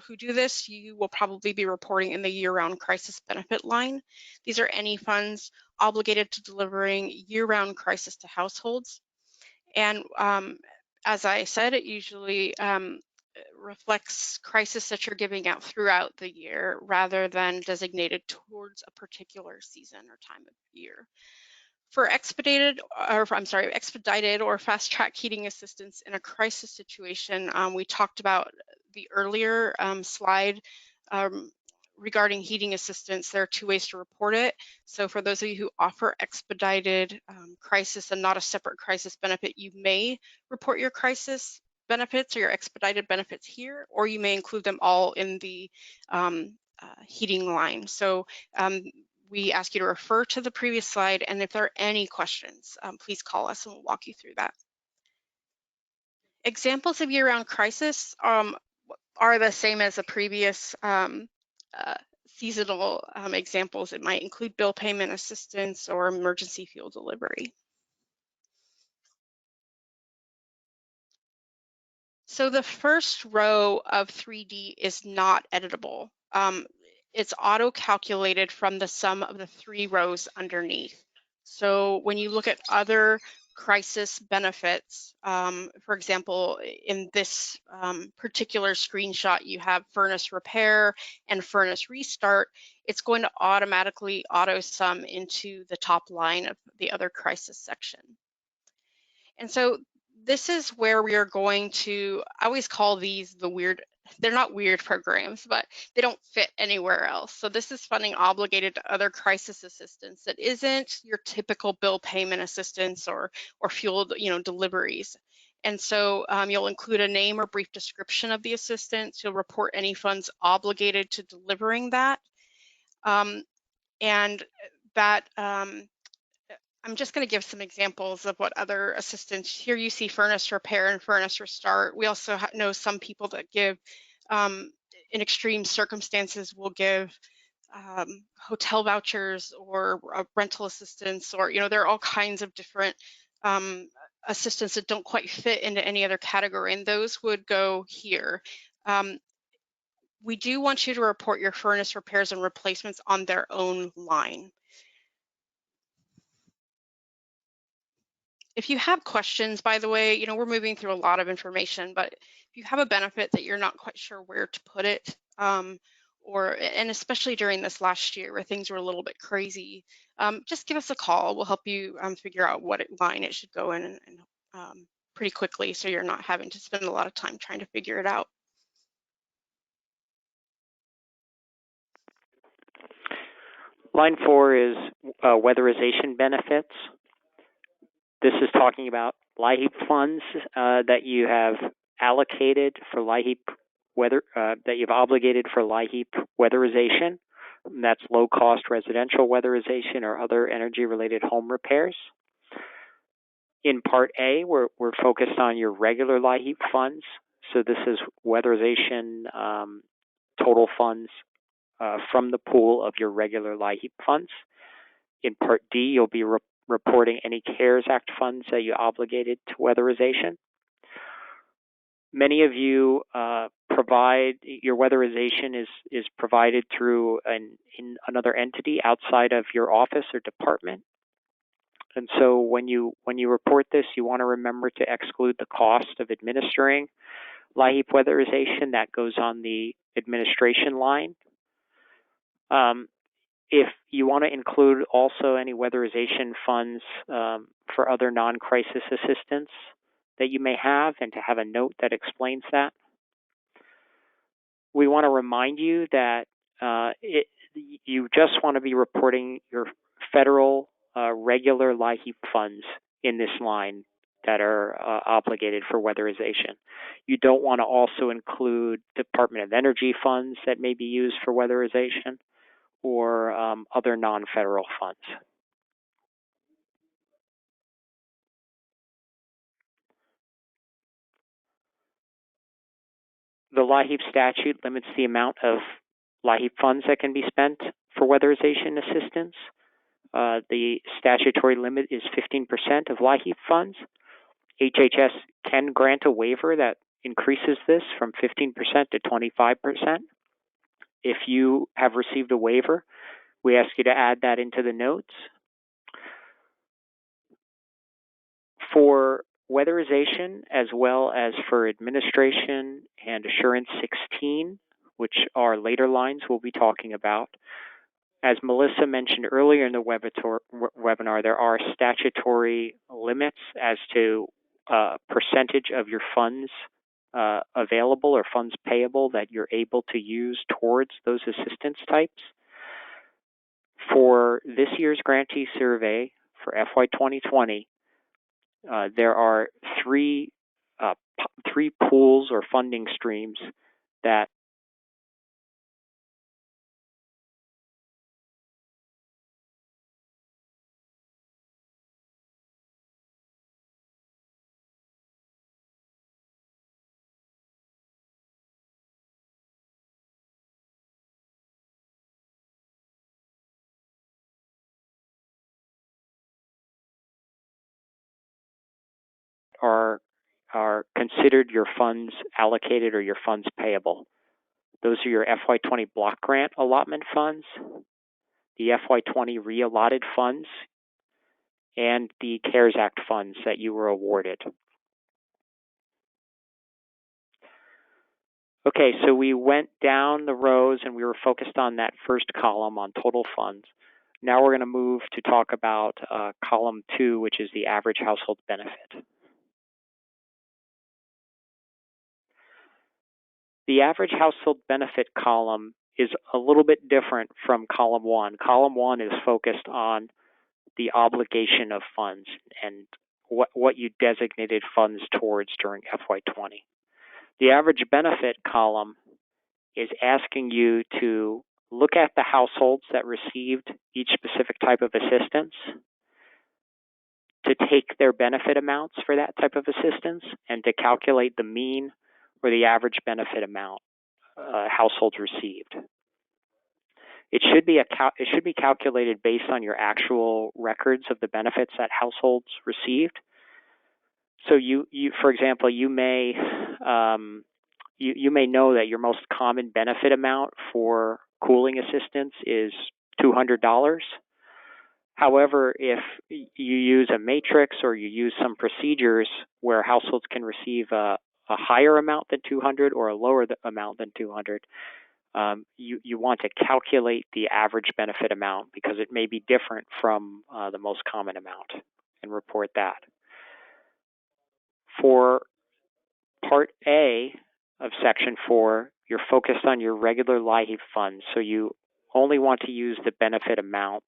who do this, you will probably be reporting in the year-round crisis benefit line. These are any funds obligated to delivering year-round crisis to households. And as I said, it usually reflects crisis that you're giving out throughout the year rather than designated towards a particular season or time of year. For expedited or fast track heating assistance in a crisis situation, we talked about the earlier slide regarding heating assistance. There are 2 ways to report it. So for those of you who offer expedited crisis and not a separate crisis benefit, you may report your crisis benefits or your expedited benefits here, or you may include them all in the heating line. So we ask you to refer to the previous slide, and if there are any questions, please call us and we'll walk you through that. Examples of year-round crisis are the same as the previous seasonal examples. It might include bill payment assistance or emergency fuel delivery. So the first row of 3D is not editable. It's auto-calculated from the sum of the 3 rows underneath. So when you look at other crisis benefits, for example, in this particular screenshot, you have furnace repair and furnace restart, it's going to automatically auto-sum into the top line of the other crisis section. And so this is where we are going to, I always call these the weird, they're not weird programs, but they don't fit anywhere else. So this is funding obligated to other crisis assistance that isn't your typical bill payment assistance or fuel, deliveries. And so you'll include a name or brief description of the assistance. You'll report any funds obligated to delivering that. And that I'm just going to give some examples of what other assistance. Here you see furnace repair and furnace restart. We also know some people that give, in extreme circumstances, will give hotel vouchers or rental assistance, or there are all kinds of different assistance that don't quite fit into any other category, and those would go here. We do want you to report your furnace repairs and replacements on their own line. If you have questions, by the way, we're moving through a lot of information, but if you have a benefit that you're not quite sure where to put it, and especially during this last year where things were a little bit crazy, just give us a call. We'll help you figure out what line it should go in and pretty quickly, so you're not having to spend a lot of time trying to figure it out. Line 4 is weatherization benefits. This is talking about LIHEAP funds that you have allocated for LIHEAP that you've obligated for LIHEAP weatherization. That's low-cost residential weatherization or other energy-related home repairs. In Part A, we're focused on your regular LIHEAP funds. So this is weatherization total funds from the pool of your regular LIHEAP funds. In Part D, you'll be reporting any CARES Act funds that you obligated to weatherization. Many of you provide, your weatherization is provided through in another entity outside of your office or department. And so when you report this, you want to remember to exclude the cost of administering LIHEAP weatherization. That goes on the administration line. If you want to include also any weatherization funds for other non-crisis assistance that you may have, and to have a note that explains that. We want to remind you that you just want to be reporting your federal regular LIHEAP funds in this line that are obligated for weatherization. You don't want to also include Department of Energy funds that may be used for weatherization or other non-federal funds. The LIHEAP statute limits the amount of LIHEAP funds that can be spent for weatherization assistance. The statutory limit is 15% of LIHEAP funds. HHS can grant a waiver that increases this from 15% to 25%. If you have received a waiver, we ask you to add that into the notes. For weatherization, as well as for administration and assurance 16, which are later lines we'll be talking about, as Melissa mentioned earlier in the webinar, there are statutory limits as to percentage of your funds available or funds payable that you're able to use towards those assistance types. For this year's Grantee Survey for FY 2020, there are three pools or funding streams that are considered your funds allocated or your funds payable. Those are your FY20 block grant allotment funds, the FY20 re-allotted funds, and the CARES Act funds that you were awarded. Okay, so we went down the rows and we were focused on that first column on total funds. Now we're going to move to talk about column 2, which is the average household benefit. The average household benefit column is a little bit different from column 1. Column 1 is focused on the obligation of funds and what you designated funds towards during FY20. The average benefit column is asking you to look at the households that received each specific type of assistance, to take their benefit amounts for that type of assistance, and to calculate the mean or the average benefit amount households received. It should be calculated based on your actual records of the benefits that households received. So you for example, you may know that your most common benefit amount for cooling assistance is $200. However, if you use a matrix or you use some procedures where households can receive a higher amount than 200 or a lower amount than 200, you want to calculate the average benefit amount because it may be different from the most common amount and report that. For Part A of Section 4, you're focused on your regular LIHEAP funds, so you only want to use the benefit amounts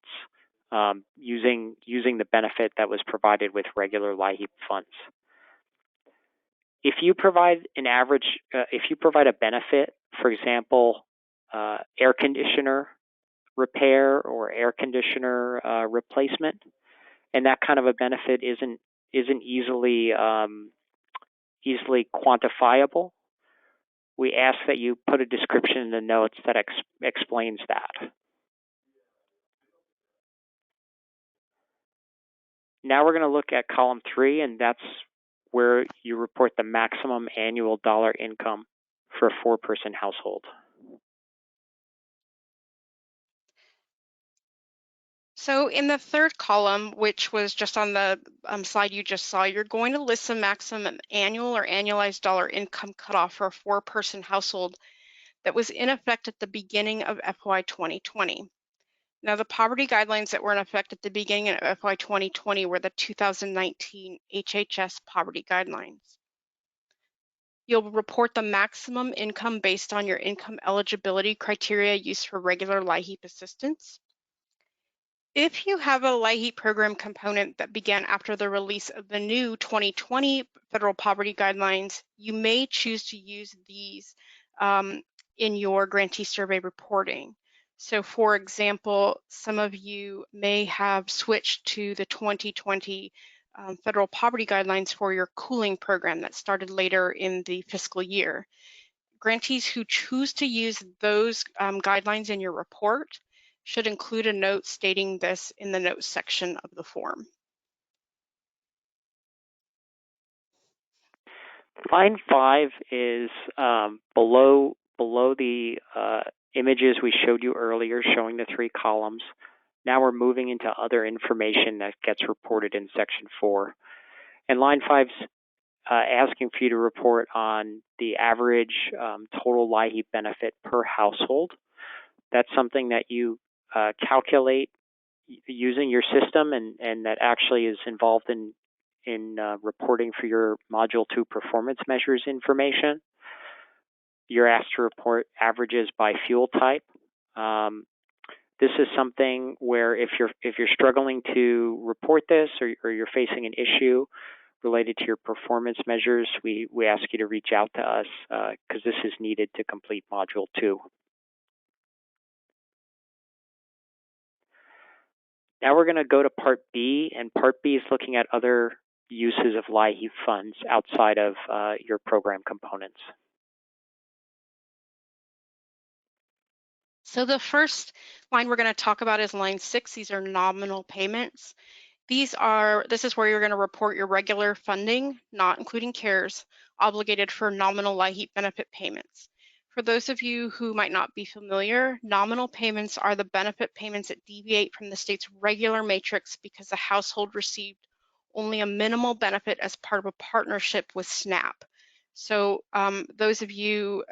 using the benefit that was provided with regular LIHEAP funds. If you provide a benefit, for example, air conditioner repair or air conditioner replacement, and that kind of a benefit isn't easily quantifiable, we ask that you put a description in the notes that explains that. Now we're going to look at column 3, and that's where you report the maximum annual dollar income for a 4-person household. So in the third column, which was just on the slide you just saw, you're going to list the maximum annual or annualized dollar income cutoff for a 4-person household that was in effect at the beginning of FY 2020. Now, the poverty guidelines that were in effect at the beginning of FY 2020 were the 2019 HHS poverty guidelines. You'll report the maximum income based on your income eligibility criteria used for regular LIHEAP assistance. If you have a LIHEAP program component that began after the release of the new 2020 federal poverty guidelines, you may choose to use these in your grantee survey reporting. So for example, some of you may have switched to the 2020 federal poverty guidelines for your cooling program that started later in the fiscal year. Grantees who choose to use those guidelines in your report should include a note stating this in the notes section of the form. Line 5 is below the images we showed you earlier showing the 3 columns. Now we're moving into other information that gets reported in Section 4. And line 5's asking for you to report on the average total LIHEAP benefit per household. That's something that you calculate using your system and that actually is involved in reporting for your Module 2 performance measures information. You're asked to report averages by fuel type. This is something where if you're struggling to report this or you're facing an issue related to your performance measures, we ask you to reach out to us because this is needed to complete Module 2. Now we're going to go to Part B, and Part B is looking at other uses of LIHEAP funds outside of your program components. So the first line we're going to talk about is line 6. These are nominal payments. This is where you're going to report your regular funding, not including CARES, obligated for nominal LIHEAP benefit payments. For those of you who might not be familiar, nominal payments are the benefit payments that deviate from the state's regular matrix because the household received only a minimal benefit as part of a partnership with SNAP. So those of you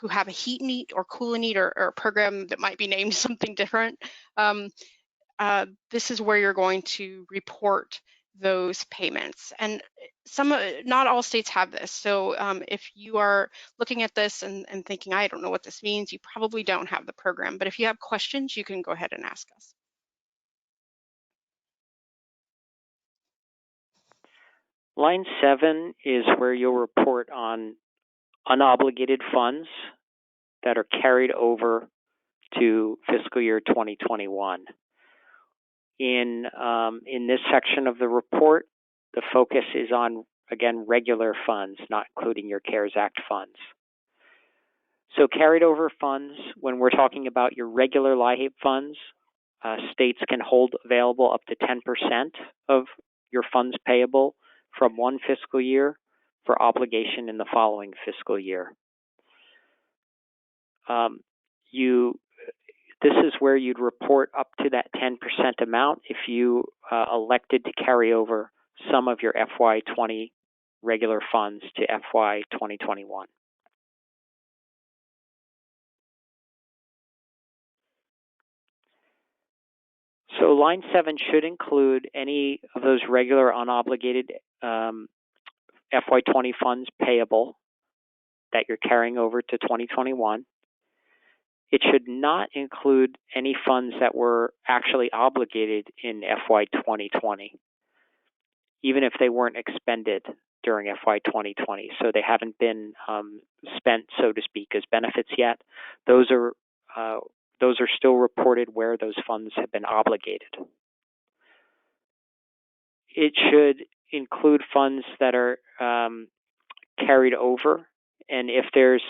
who have a heat need or cool need or a program that might be named something different, this is where you're going to report those payments. And not all states have this. So if you are looking at this and thinking, I don't know what this means, you probably don't have the program. But if you have questions, you can go ahead and ask us. Line 7 is where you'll report on unobligated funds that are carried over to fiscal year 2021. In this section of the report, the focus is on, again, regular funds, not including your CARES Act funds. So carried over funds, when we're talking about your regular LIHEAP funds, states can hold available up to 10% of your funds payable from one fiscal year for obligation in the following fiscal year. This is where you'd report up to that 10% amount if you elected to carry over some of your FY20 regular funds to FY 2021. So line 7 should include any of those regular unobligated FY20 funds payable that you're carrying over to 2021. It should not include any funds that were actually obligated in FY 2020, even if they weren't expended during FY 2020. So they haven't been spent, so to speak, as benefits yet. Those are still reported where those funds have been obligated. It should include funds that are carried over, and if there's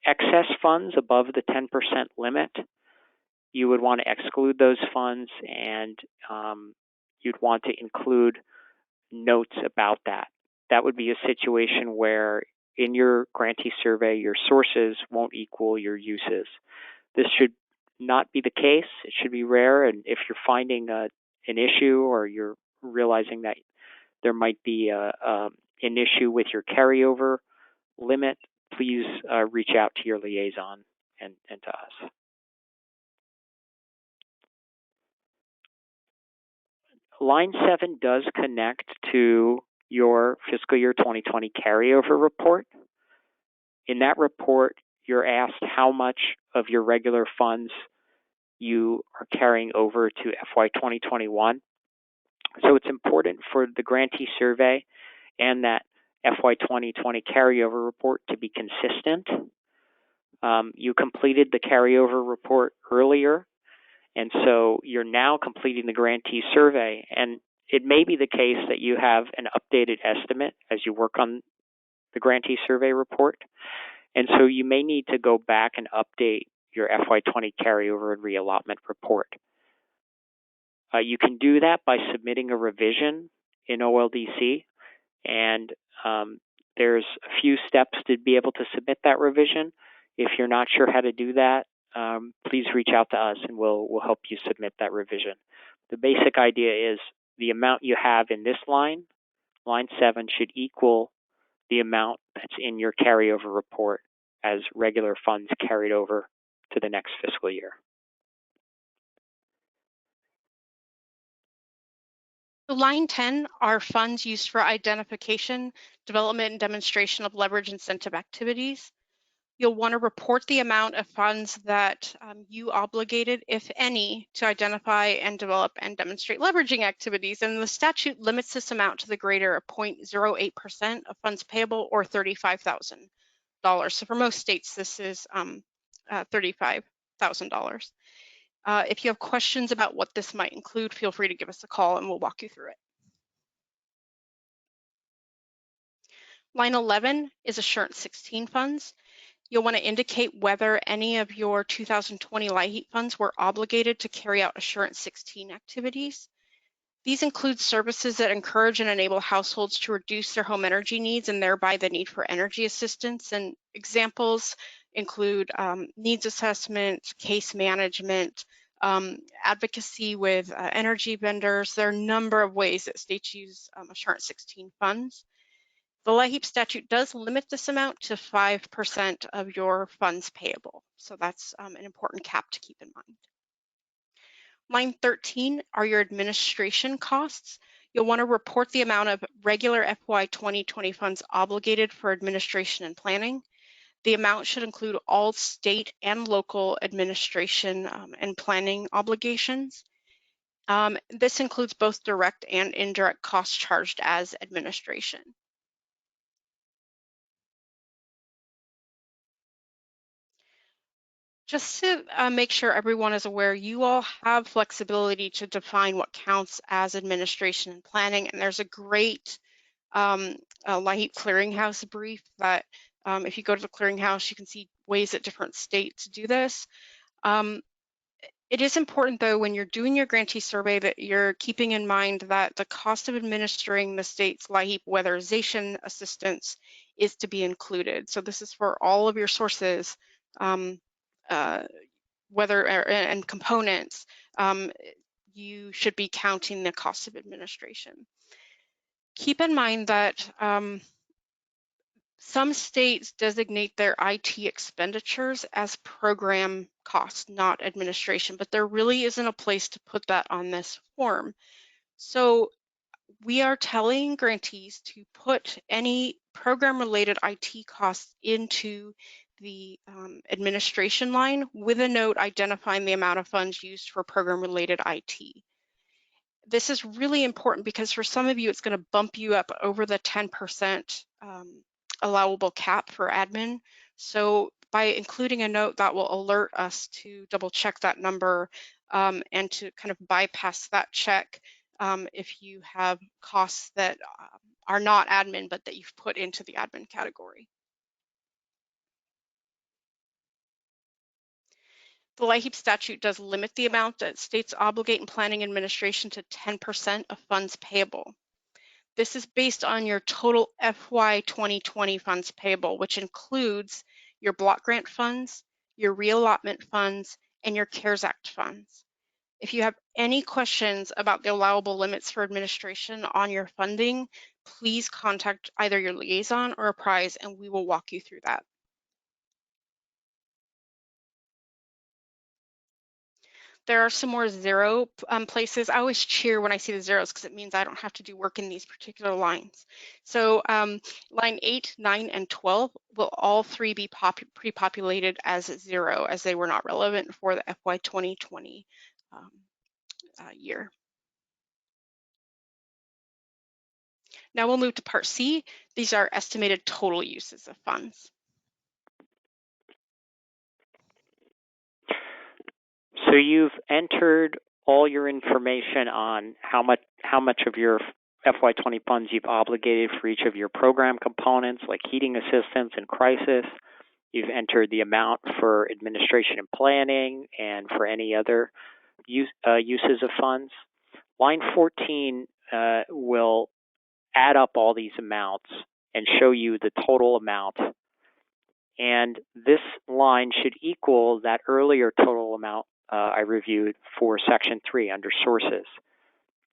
excess funds above the 10% limit, you would want to exclude those funds, and you'd want to include notes about that. That would be a situation where in your grantee survey, your sources won't equal your uses. This should not be the case. It should be rare, and if you're finding an issue or you're realizing that there might be an issue with your carryover limit, please reach out to your liaison and to us. Line 7 does connect to your fiscal year 2020 carryover report. In that report, you're asked how much of your regular funds you are carrying over to FY 2021. So it's important for the grantee survey and that FY 2020 carryover report to be consistent. You completed the carryover report earlier, and so you're now completing the grantee survey, and it may be the case that you have an updated estimate as you work on the grantee survey report, and so you may need to go back and update your FY20 carryover and reallotment report. You can do that by submitting a revision in OLDC, and there's a few steps to be able to submit that revision. If you're not sure how to do that, please reach out to us and we'll help you submit that revision. The basic idea is the amount you have in this line, line 7, should equal the amount that's in your carryover report as regular funds carried over to the next fiscal year. So line 10 are funds used for identification, development, and demonstration of leverage incentive activities. You'll want to report the amount of funds that you obligated, if any, to identify and develop and demonstrate leveraging activities. And the statute limits this amount to the greater of 0.08% of funds payable or $35,000. So for most states, this is $35,000. If you have questions about what this might include, feel free to give us a call and we'll walk you through it. Line 11 is Assurance 16 funds. You'll want to indicate whether any of your 2020 LIHEAP funds were obligated to carry out Assurance 16 activities. These include services that encourage and enable households to reduce their home energy needs and thereby the need for energy assistance. And examples include needs assessment, case management, advocacy with energy vendors. There are a number of ways that states use Assurance 16 funds. The LIHEAP statute does limit this amount to 5% of your funds payable. So that's an important cap to keep in mind. Line 13 are your administration costs. You'll want to report the amount of regular FY 2020 funds obligated for administration and planning. The amount should include all state and local administration and planning obligations. This includes both direct and indirect costs charged as administration. Just to make sure everyone is aware, you all have flexibility to define what counts as administration and planning, and there's a great LIHEAP clearinghouse brief that if you go to the clearinghouse, you can see ways that different states do this. It is important, though, when you're doing your grantee survey that you're keeping in mind that the cost of administering the state's LIHEAP weatherization assistance is to be included. So this is for all of your sources, weather and components. You should be counting the cost of administration. Keep in mind that some states designate their IT expenditures as program costs, not administration, but there really isn't a place to put that on this form. So we are telling grantees to put any program-related IT costs into the administration line with a note identifying the amount of funds used for program-related IT. This is really important because for some of you, it's going to bump you up over the 10% allowable cap for admin. So by including a note, that will alert us to double check that number and to kind of bypass that check if you have costs that are not admin, but that you've put into the admin category. The LIHEAP statute does limit the amount that states obligate in planning administration to 10% of funds payable. This is based on your total FY 2020 funds payable, which includes your block grant funds, your reallotment funds, and your CARES Act funds. If you have any questions about the allowable limits for administration on your funding, please contact either your liaison or Apprise, and we will walk you through that. There are some more zero places. I always cheer when I see the zeros because it means I don't have to do work in these particular lines. So line 8, 9, and 12 will all three be pre-populated as 0 as they were not relevant for the FY 2020 year. Now we'll move to Part C. These are estimated total uses of funds. So you've entered all your information on how much of your FY20 funds you've obligated for each of your program components, like heating assistance and crisis. You've entered the amount for administration and planning and for any other uses of funds. Line 14 will add up all these amounts and show you the total amount. And this line should equal that earlier total amount I reviewed for Section 3 under Sources.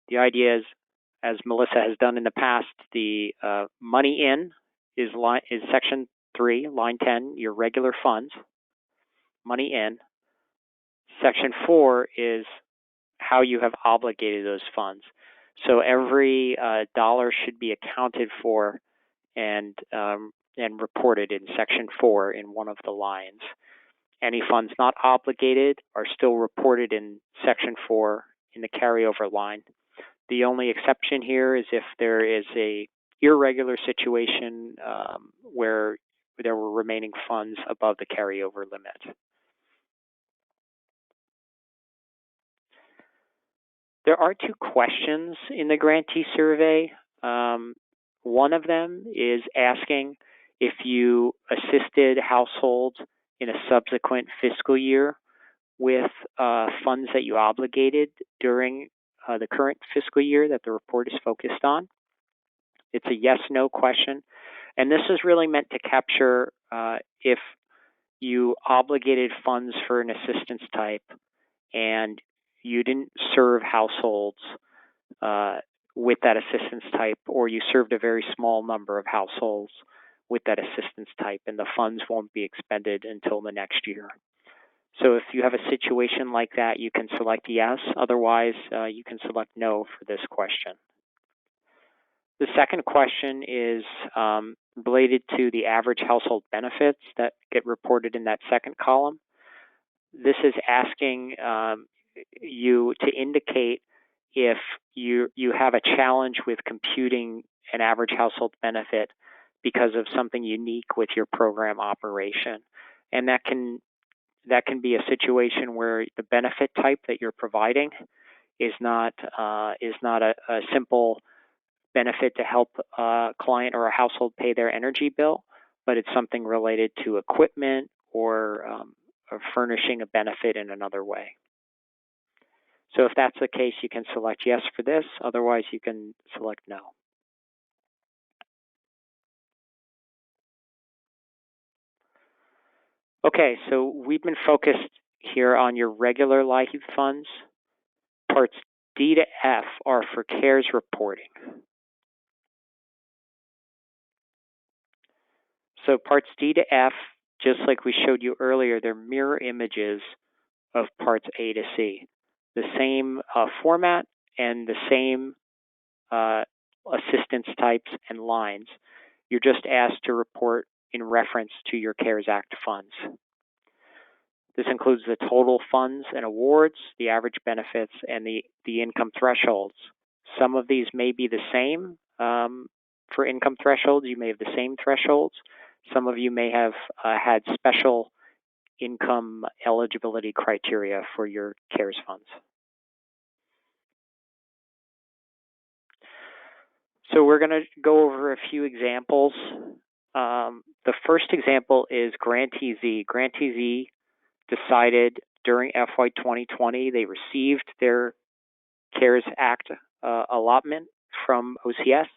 The idea is, as Melissa has done in the past, the money in is Section 3, line 10, your regular funds, money in. Section 4 is how you have obligated those funds. So every dollar should be accounted for and reported in Section 4 in one of the lines. Any funds not obligated are still reported in Section 4 in the carryover line. The only exception here is if there is a irregular situation where there were remaining funds above the carryover limit. There are two questions in the grantee survey. One of them is asking if you assisted households in a subsequent fiscal year with funds that you obligated during the current fiscal year that the report is focused on. It's a yes/no question. And this is really meant to capture if you obligated funds for an assistance type and you didn't serve households with that assistance type, or you served a very small number of households with that assistance type, and the funds won't be expended until the next year. So if you have a situation like that, you can select yes. Otherwise, you can select no for this question. The second question is related to the average household benefits that get reported in that second column. This is asking you to indicate if you have a challenge with computing an average household benefit because of something unique with your program operation. And that can be a situation where the benefit type that you're providing is not a simple benefit to help a client or a household pay their energy bill, but it's something related to equipment or furnishing a benefit in another way. So if that's the case, you can select yes for this. Otherwise, you can select no. Okay, so we've been focused here on your regular LIHEAP funds. Parts D to F are for CARES reporting. So parts D to F, just like we showed you earlier, they're mirror images of parts A to C. The same format and the same assistance types and lines. You're just asked to report in reference to your CARES Act funds. This includes the total funds and awards, the average benefits, and the income thresholds. Some of these may be the same for income thresholds. You may have the same thresholds. Some of you may have had special income eligibility criteria for your CARES funds. So we're going to go over a few examples. The first example is Grantee Z. Grantee Z decided during FY 2020 they received their CARES Act allotment from OCS,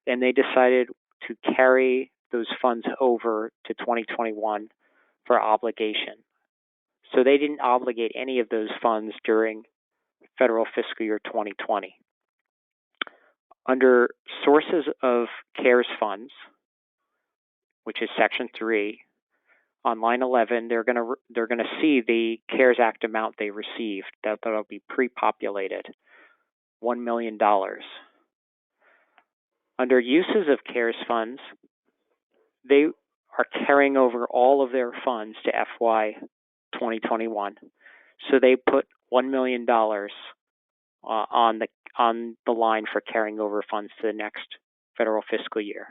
and they decided to carry those funds over to 2021 for obligation. So they didn't obligate any of those funds during federal fiscal year 2020. Under sources of CARES funds, which is section 3, on line 11, they're going to see the CARES Act amount they received. That'll be pre-populated, $1 million. Under uses of CARES funds, they are carrying over all of their funds to FY 2021. So they put $1 million on the line for carrying over funds to the next federal fiscal year.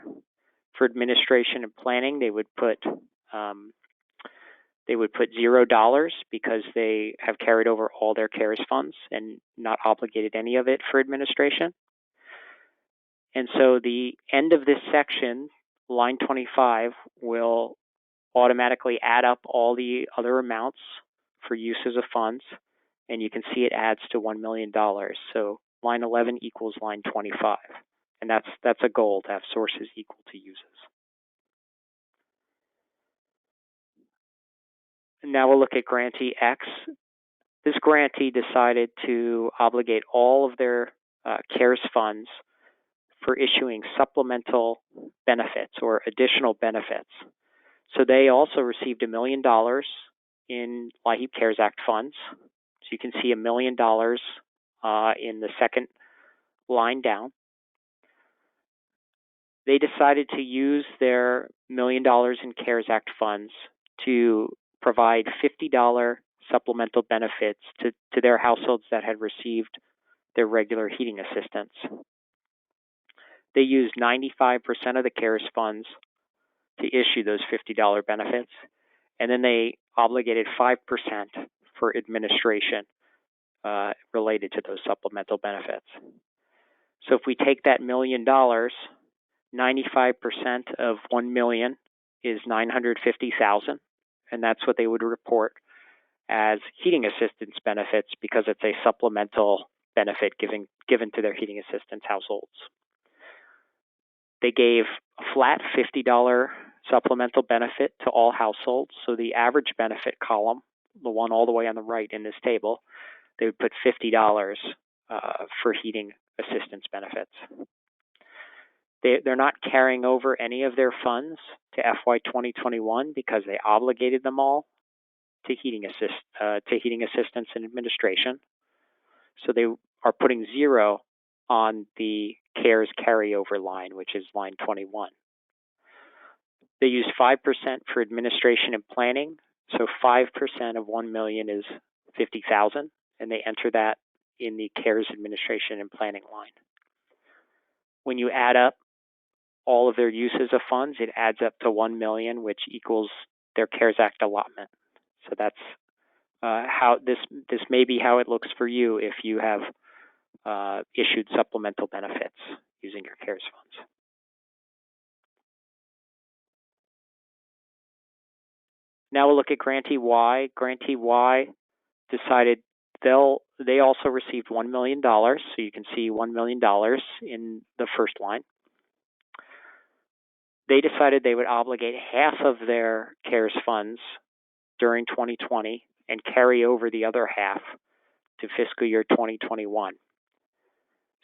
For administration and planning, they would put $0 because they have carried over all their CARES funds and not obligated any of it for administration. And so the end of this section, line 25, will automatically add up all the other amounts for uses of funds, and you can see it adds to $1 million. So line 11 equals line 25, and that's a goal, to have sources equal to uses. And now we'll look at Grantee X. This grantee decided to obligate all of their CARES funds for issuing supplemental benefits or additional benefits. So they also received $1 million in LIHEAP CARES Act funds. So you can see $1 million in the second line down. They decided to use their $1 million in CARES Act funds to provide $50 supplemental benefits to their households that had received their regular heating assistance. They used 95% of the CARES funds to issue those $50 benefits, and then they obligated 5% for administration related to those supplemental benefits. So if we take that $1 million, 95% of $1 million is $950,000, and that's what they would report as heating assistance benefits because it's a supplemental benefit given to their heating assistance households. They gave a flat $50 supplemental benefit to all households. So the average benefit column, the one all the way on the right in this table, they would put $50 for heating assistance benefits. They're not carrying over any of their funds to FY 2021 because they obligated them all to heating assistance and administration. So they are putting 0 on the CARES carryover line, which is line 21. They use 5% for administration and planning. So 5% of 1 million is 50,000, and they enter that in the CARES administration and planning line. When you add up all of their uses of funds, it adds up to 1 million, which equals their CARES Act allotment. So that's how this may be how it looks for you if you have issued supplemental benefits using your CARES funds. Now we'll look at Grantee Y. Grantee Y decided they also received $1 million, so you can see $1 million in the first line. They decided they would obligate half of their CARES funds during 2020 and carry over the other half to fiscal year 2021.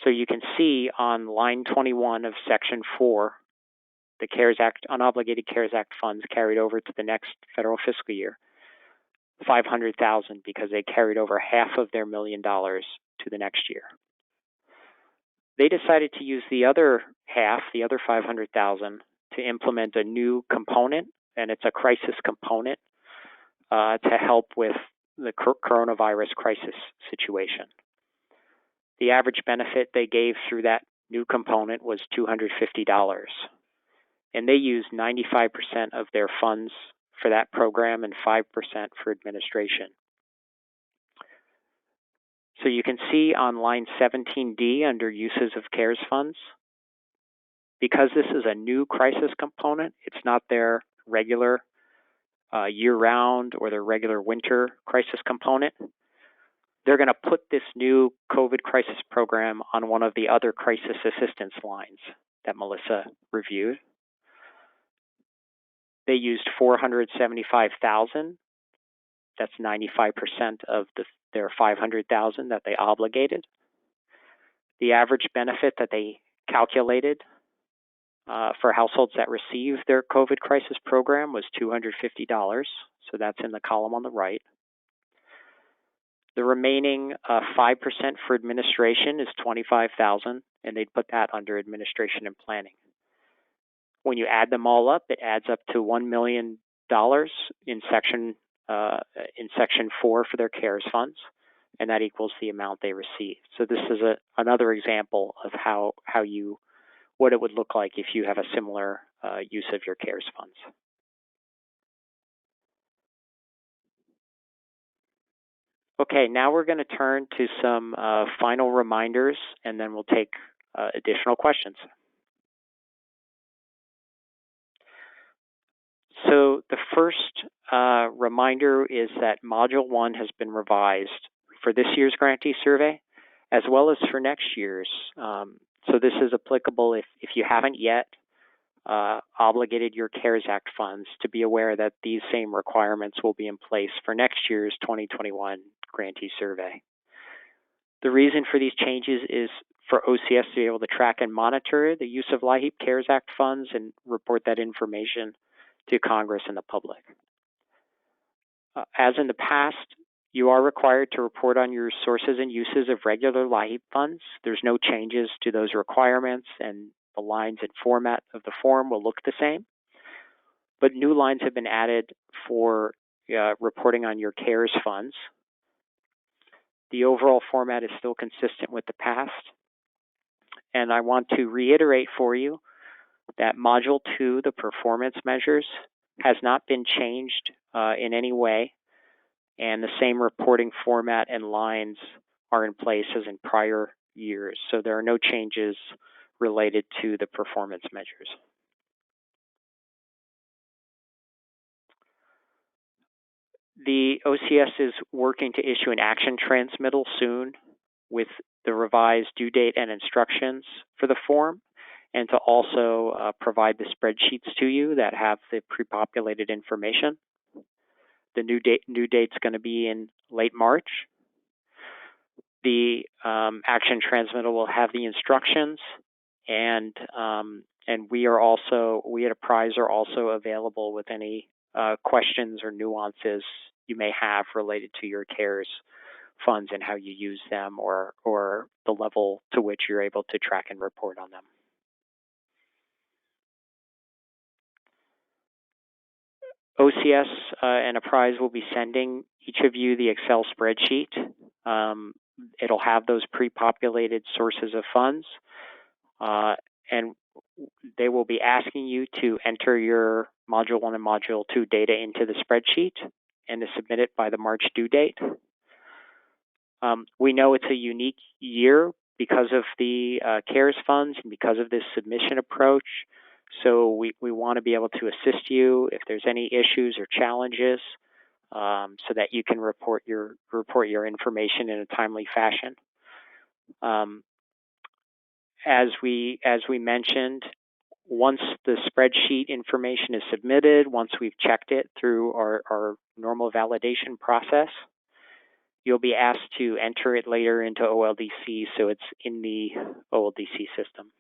So you can see on line 21 of section 4, the CARES Act, unobligated CARES Act funds carried over to the next federal fiscal year, 500,000, because they carried over half of their $1 million to the next year. They decided to use the other half, the other 500,000, to implement a new component, and it's a crisis component to help with the coronavirus crisis situation. The average benefit they gave through that new component was $250. And they used 95% of their funds for that program and 5% for administration. So you can see on line 17D under uses of CARES funds, because this is a new crisis component, it's not their regular year-round or their regular winter crisis component. They're going to put this new COVID crisis program on one of the other crisis assistance lines that Melissa reviewed. They used 475,000. That's 95% of their 500,000 that they obligated. The average benefit that they calculated for households that received their COVID crisis program was $250. So that's in the column on the right. The remaining 5% for administration is 25,000, and they'd put that under administration and planning. When you add them all up, it adds up to $1 million in section 4 for their CARES funds, and that equals the amount they received. So this is another example of what it would look like if you have a similar use of your CARES funds. Okay, now we're going to turn to some final reminders, and then we'll take additional questions. So the first reminder is that Module 1 has been revised for this year's Grantee Survey, as well as for next year's. So this is applicable if you haven't yet obligated your CARES Act funds, to be aware that these same requirements will be in place for next year's 2021 Grantee Survey. The reason for these changes is for OCS to be able to track and monitor the use of LIHEAP CARES Act funds and report that information to Congress and the public. As in the past, you are required to report on your sources and uses of regular LIHEAP funds. There's no changes to those requirements, and the lines and format of the form will look the same. But new lines have been added for reporting on your CARES funds. The overall format is still consistent with the past. And I want to reiterate for you that Module 2, the performance measures, has not been changed in any way, and the same reporting format and lines are in place as in prior years. So there are no changes related to the performance measures. The OCS is working to issue an action transmittal soon with the revised due date and instructions for the form, and to also provide the spreadsheets to you that have the pre-populated information. The new date's going to be in late March. The action transmittal will have the instructions, and we at Apprise are also available with any questions or nuances you may have related to your CARES funds and how you use them, or the level to which you're able to track and report on them. OCS and Apprise will be sending each of you the Excel spreadsheet. It'll have those pre-populated sources of funds, and they will be asking you to enter your Module 1 and Module 2 data into the spreadsheet and to submit it by the March due date. We know it's a unique year because of the CARES funds and because of this submission approach. So we want to be able to assist you if there's any issues or challenges, so that you can report your information in a timely fashion. As we mentioned, once the spreadsheet information is submitted, once we've checked it through our normal validation process, you'll be asked to enter it later into OLDC, so it's in the OLDC system.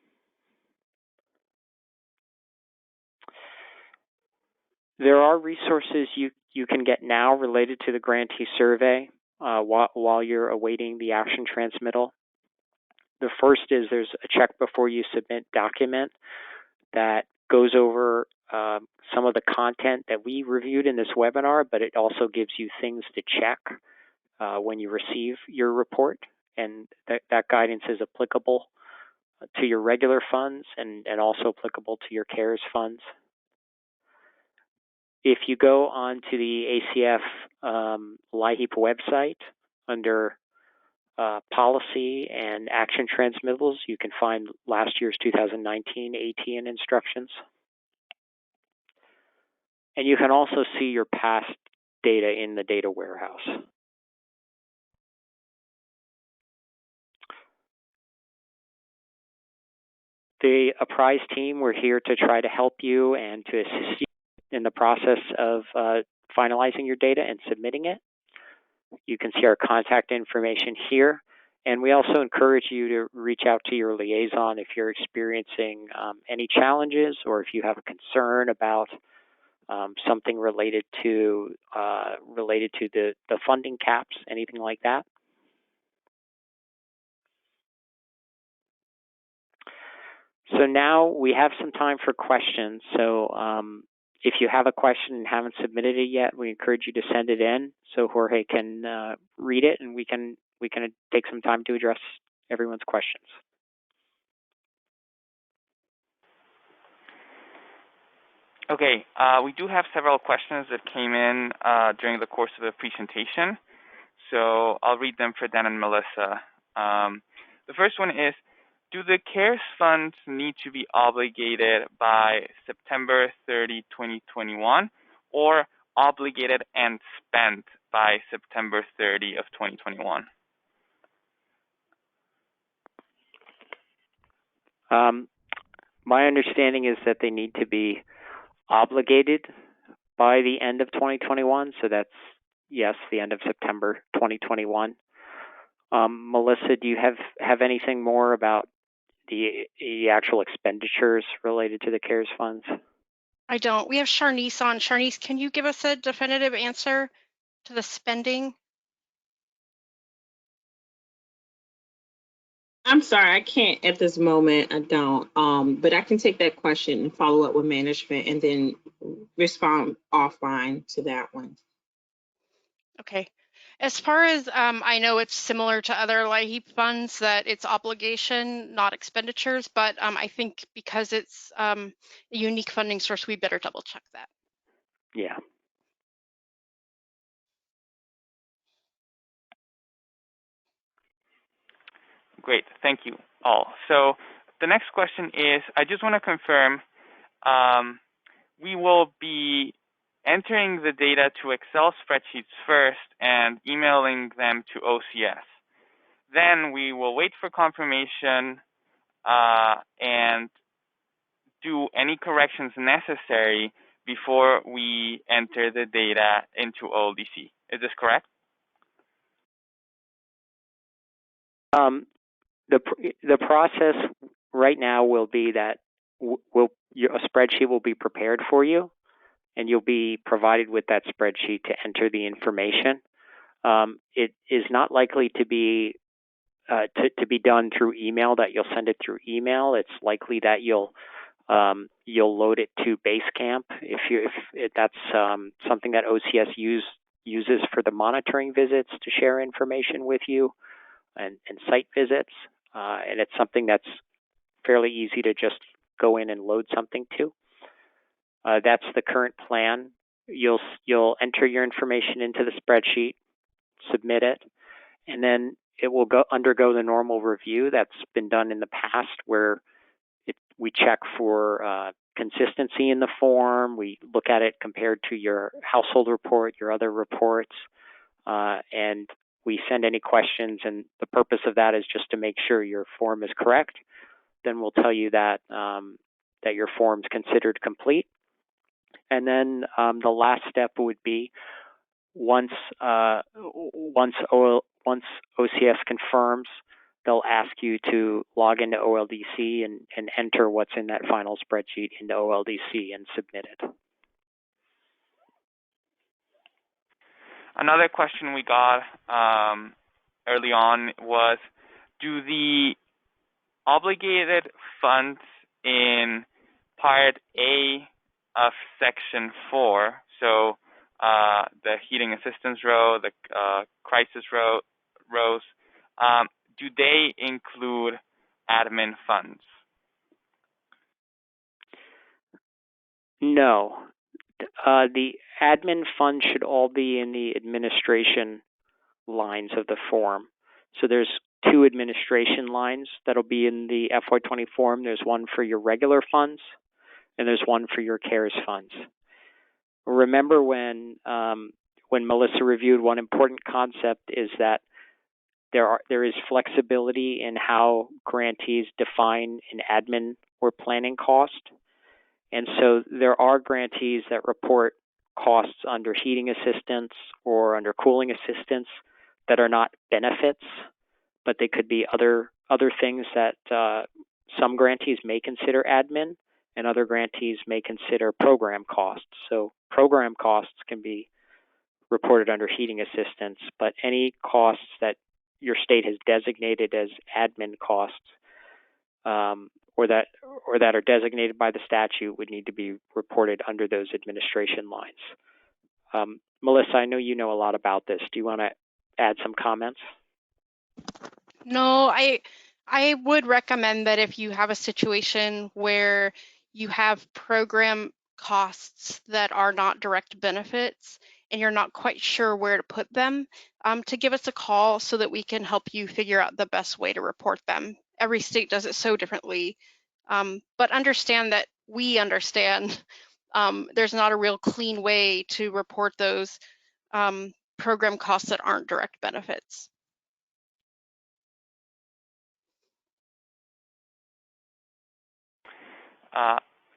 There are resources you can get now related to the Grantee Survey while you're awaiting the action transmittal. The first is there's a check before you submit document that goes over some of the content that we reviewed in this webinar, but it also gives you things to check when you receive your report, and that guidance is applicable to your regular funds and also applicable to your CARES funds. If you go onto the ACF LIHEAP website under policy and action transmittals, you can find last year's 2019 ATN instructions. And you can also see your past data in the data warehouse. The Apprise team, we're here to try to help you and to assist you in the process of finalizing your data and submitting it. You can see our contact information here. And we also encourage you to reach out to your liaison if you're experiencing any challenges, or if you have a concern about something related to the funding caps, anything like that. So now we have some time for questions. So if you have a question and haven't submitted it yet, we encourage you to send it in so Jorge can read it, and we can take some time to address everyone's questions. Okay, we do have several questions that came in during the course of the presentation. So I'll read them for Dan and Melissa. The first one is, do the CARES funds need to be obligated by September 30, 2021, or obligated and spent by September 30 of 2021? My understanding is that they need to be obligated by the end of 2021. So that's, yes, the end of September 2021. Melissa, do you have anything more about the actual expenditures related to the CARES funds? I don't. We have Charnice on. Charnice, can you give us a definitive answer to the spending? I'm sorry, I can't at this moment. I don't. But I can take that question and follow up with management and then respond offline to that one. Okay. As far as I know, it's similar to other LIHEAP funds that it's obligation, not expenditures, but I think because it's a unique funding source, we better double check that. Yeah. Great, thank you all. So the next question is, I just want to confirm, we will be entering the data to Excel spreadsheets first and emailing them to OCS. Then we will wait for confirmation and do any corrections necessary before we enter the data into OLDC. Is this correct? The process right now will be that a spreadsheet will be prepared for you, and you'll be provided with that spreadsheet to enter the information. It is not likely to be done through email, that you'll send it through email. It's likely that you'll load it to Basecamp if that's something that OCS uses for the monitoring visits to share information with you and site visits. And it's something that's fairly easy to just go in and load something to. That's the current plan. You'll enter your information into the spreadsheet, submit it, and then it will undergo the normal review that's been done in the past, where we check for consistency in the form. We look at it compared to your household report, your other reports, and we send any questions. And the purpose of that is just to make sure your form is correct. Then we'll tell you that that your form's considered complete. And then the last step would be once OCS confirms, they'll ask you to log into OLDC and enter what's in that final spreadsheet into OLDC and submit it. Another question we got early on was, do the obligated funds in Part A of Section 4, so the heating assistance row, the crisis rows, do they include admin funds? No. The admin funds should all be in the administration lines of the form. So there's two administration lines that'll be in the FY20 form. There's one for your regular funds, and there's one for your CARES funds. Remember when Melissa reviewed, one important concept is that there is flexibility in how grantees define an admin or planning cost. And so there are grantees that report costs under heating assistance or under cooling assistance that are not benefits, but they could be other things that some grantees may consider admin and other grantees may consider program costs. So program costs can be reported under heating assistance, but any costs that your state has designated as admin costs or that are designated by the statute would need to be reported under those administration lines. Melissa, I know you know a lot about this. Do you want to add some comments? No, I would recommend that if you have a situation where you have program costs that are not direct benefits and you're not quite sure where to put them, to give us a call so that we can help you figure out the best way to report them. Every state does it so differently, but understand that we understand there's not a real clean way to report those program costs that aren't direct benefits.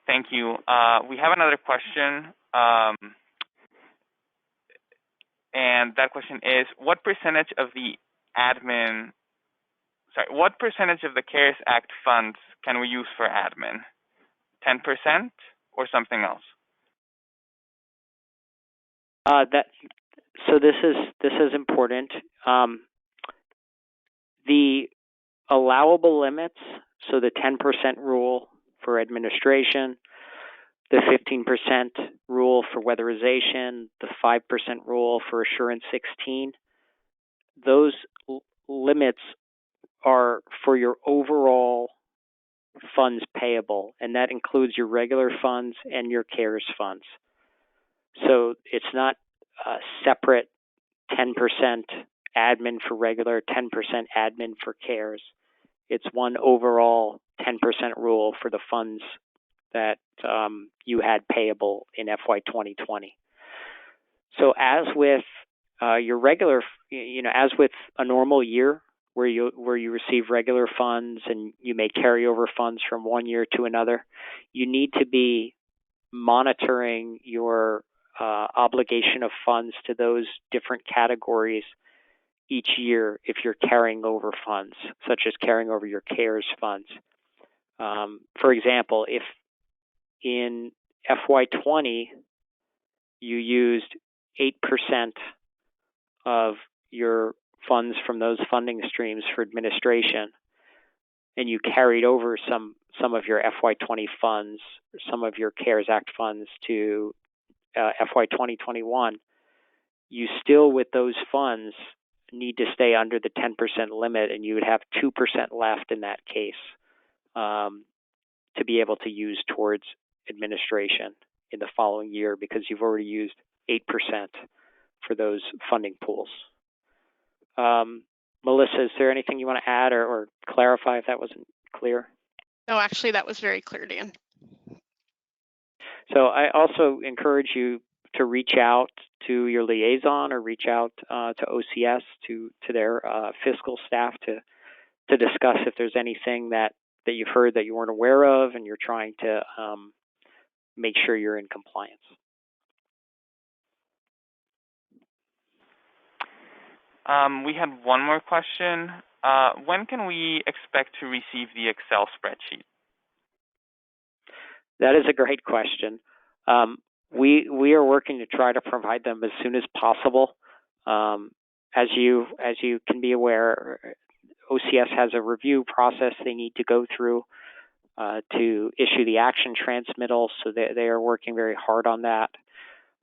Thank you. We have another question, and that question is, what percentage of the CARES Act funds can we use for admin? 10% or something else? So this is important. The allowable limits, so the 10% rule for administration, the 15% rule for weatherization, the 5% rule for Assurance 16, those limits are for your overall funds payable, and that includes your regular funds and your CARES funds. So it's not a separate 10% admin for regular, 10% admin for CARES. It's one overall 10% rule for the funds that you had payable in FY 2020. So as with your regular, as with a normal year where you receive regular funds and you may carry over funds from one year to another, you need to be monitoring your obligation of funds to those different categories each year if you're carrying over funds, such as carrying over your CARES funds. For example, if in FY20 you used 8% of your funds from those funding streams for administration, and you carried over some of your FY20 funds, or some of your CARES Act funds to FY 2021, you still, with those funds, need to stay under the 10% limit, and you would have 2% left in that case to be able to use towards administration in the following year, because you've already used 8% for those funding pools. Melissa, is there anything you want to add or clarify if that wasn't clear? No, actually, that was very clear, Dan. So I also encourage you to reach out to your liaison or reach out to OCS, to their fiscal staff to discuss if there's anything that you've heard that you weren't aware of and you're trying to make sure you're in compliance. We had one more question. When can we expect to receive the Excel spreadsheet? That is a great question. We are working to try to provide them as soon as possible. As you can be aware, OCS has a review process they need to go through to issue the action transmittal, so they are working very hard on that.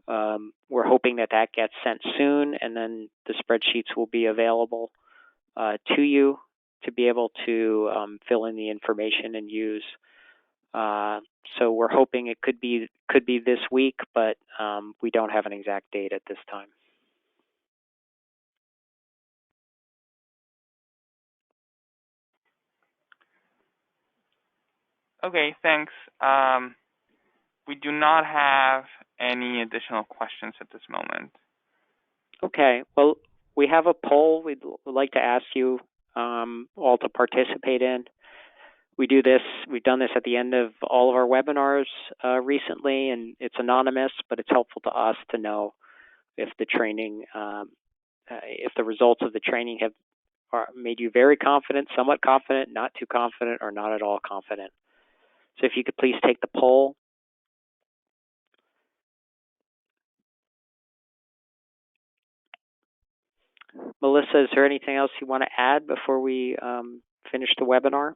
We're hoping that gets sent soon, and then the spreadsheets will be available to you to be able to fill in the information and use. So we're hoping it could be this week, but we don't have an exact date at this time. Okay, thanks. We do not have any additional questions at this moment. Okay, well, we have a poll we'd like to ask you all to participate in. We've done this at the end of all of our webinars recently, and it's anonymous, but it's helpful to us to know if the training, if the results of the training have made you very confident, somewhat confident, not too confident, or not at all confident. So if you could please take the poll. Melissa, is there anything else you want to add before we finish the webinar?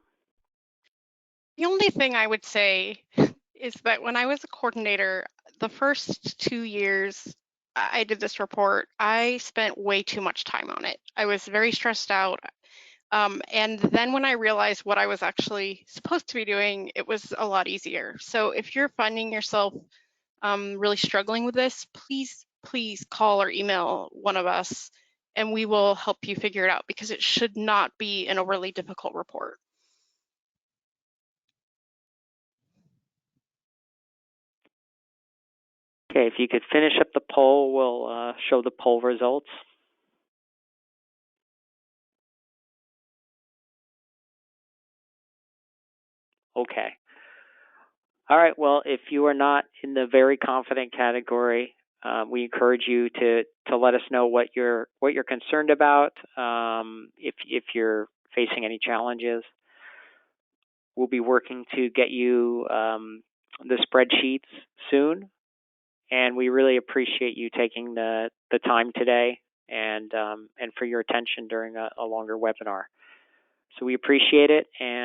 The only thing I would say is that when I was a coordinator, the first 2 years I did this report, I spent way too much time on it. I was very stressed out. And then when I realized what I was actually supposed to be doing, it was a lot easier. So if you're finding yourself really struggling with this, please call or email one of us, and we will help you figure it out, because it should not be an overly difficult report. Okay, if you could finish up the poll, we'll show the poll results. Okay. All right, well, if you are not in the very confident category, we encourage you to let us know what you're concerned about, if you're facing any challenges. We'll be working to get you the spreadsheets soon, and we really appreciate you taking the time today and for your attention during a longer webinar. So we appreciate it, and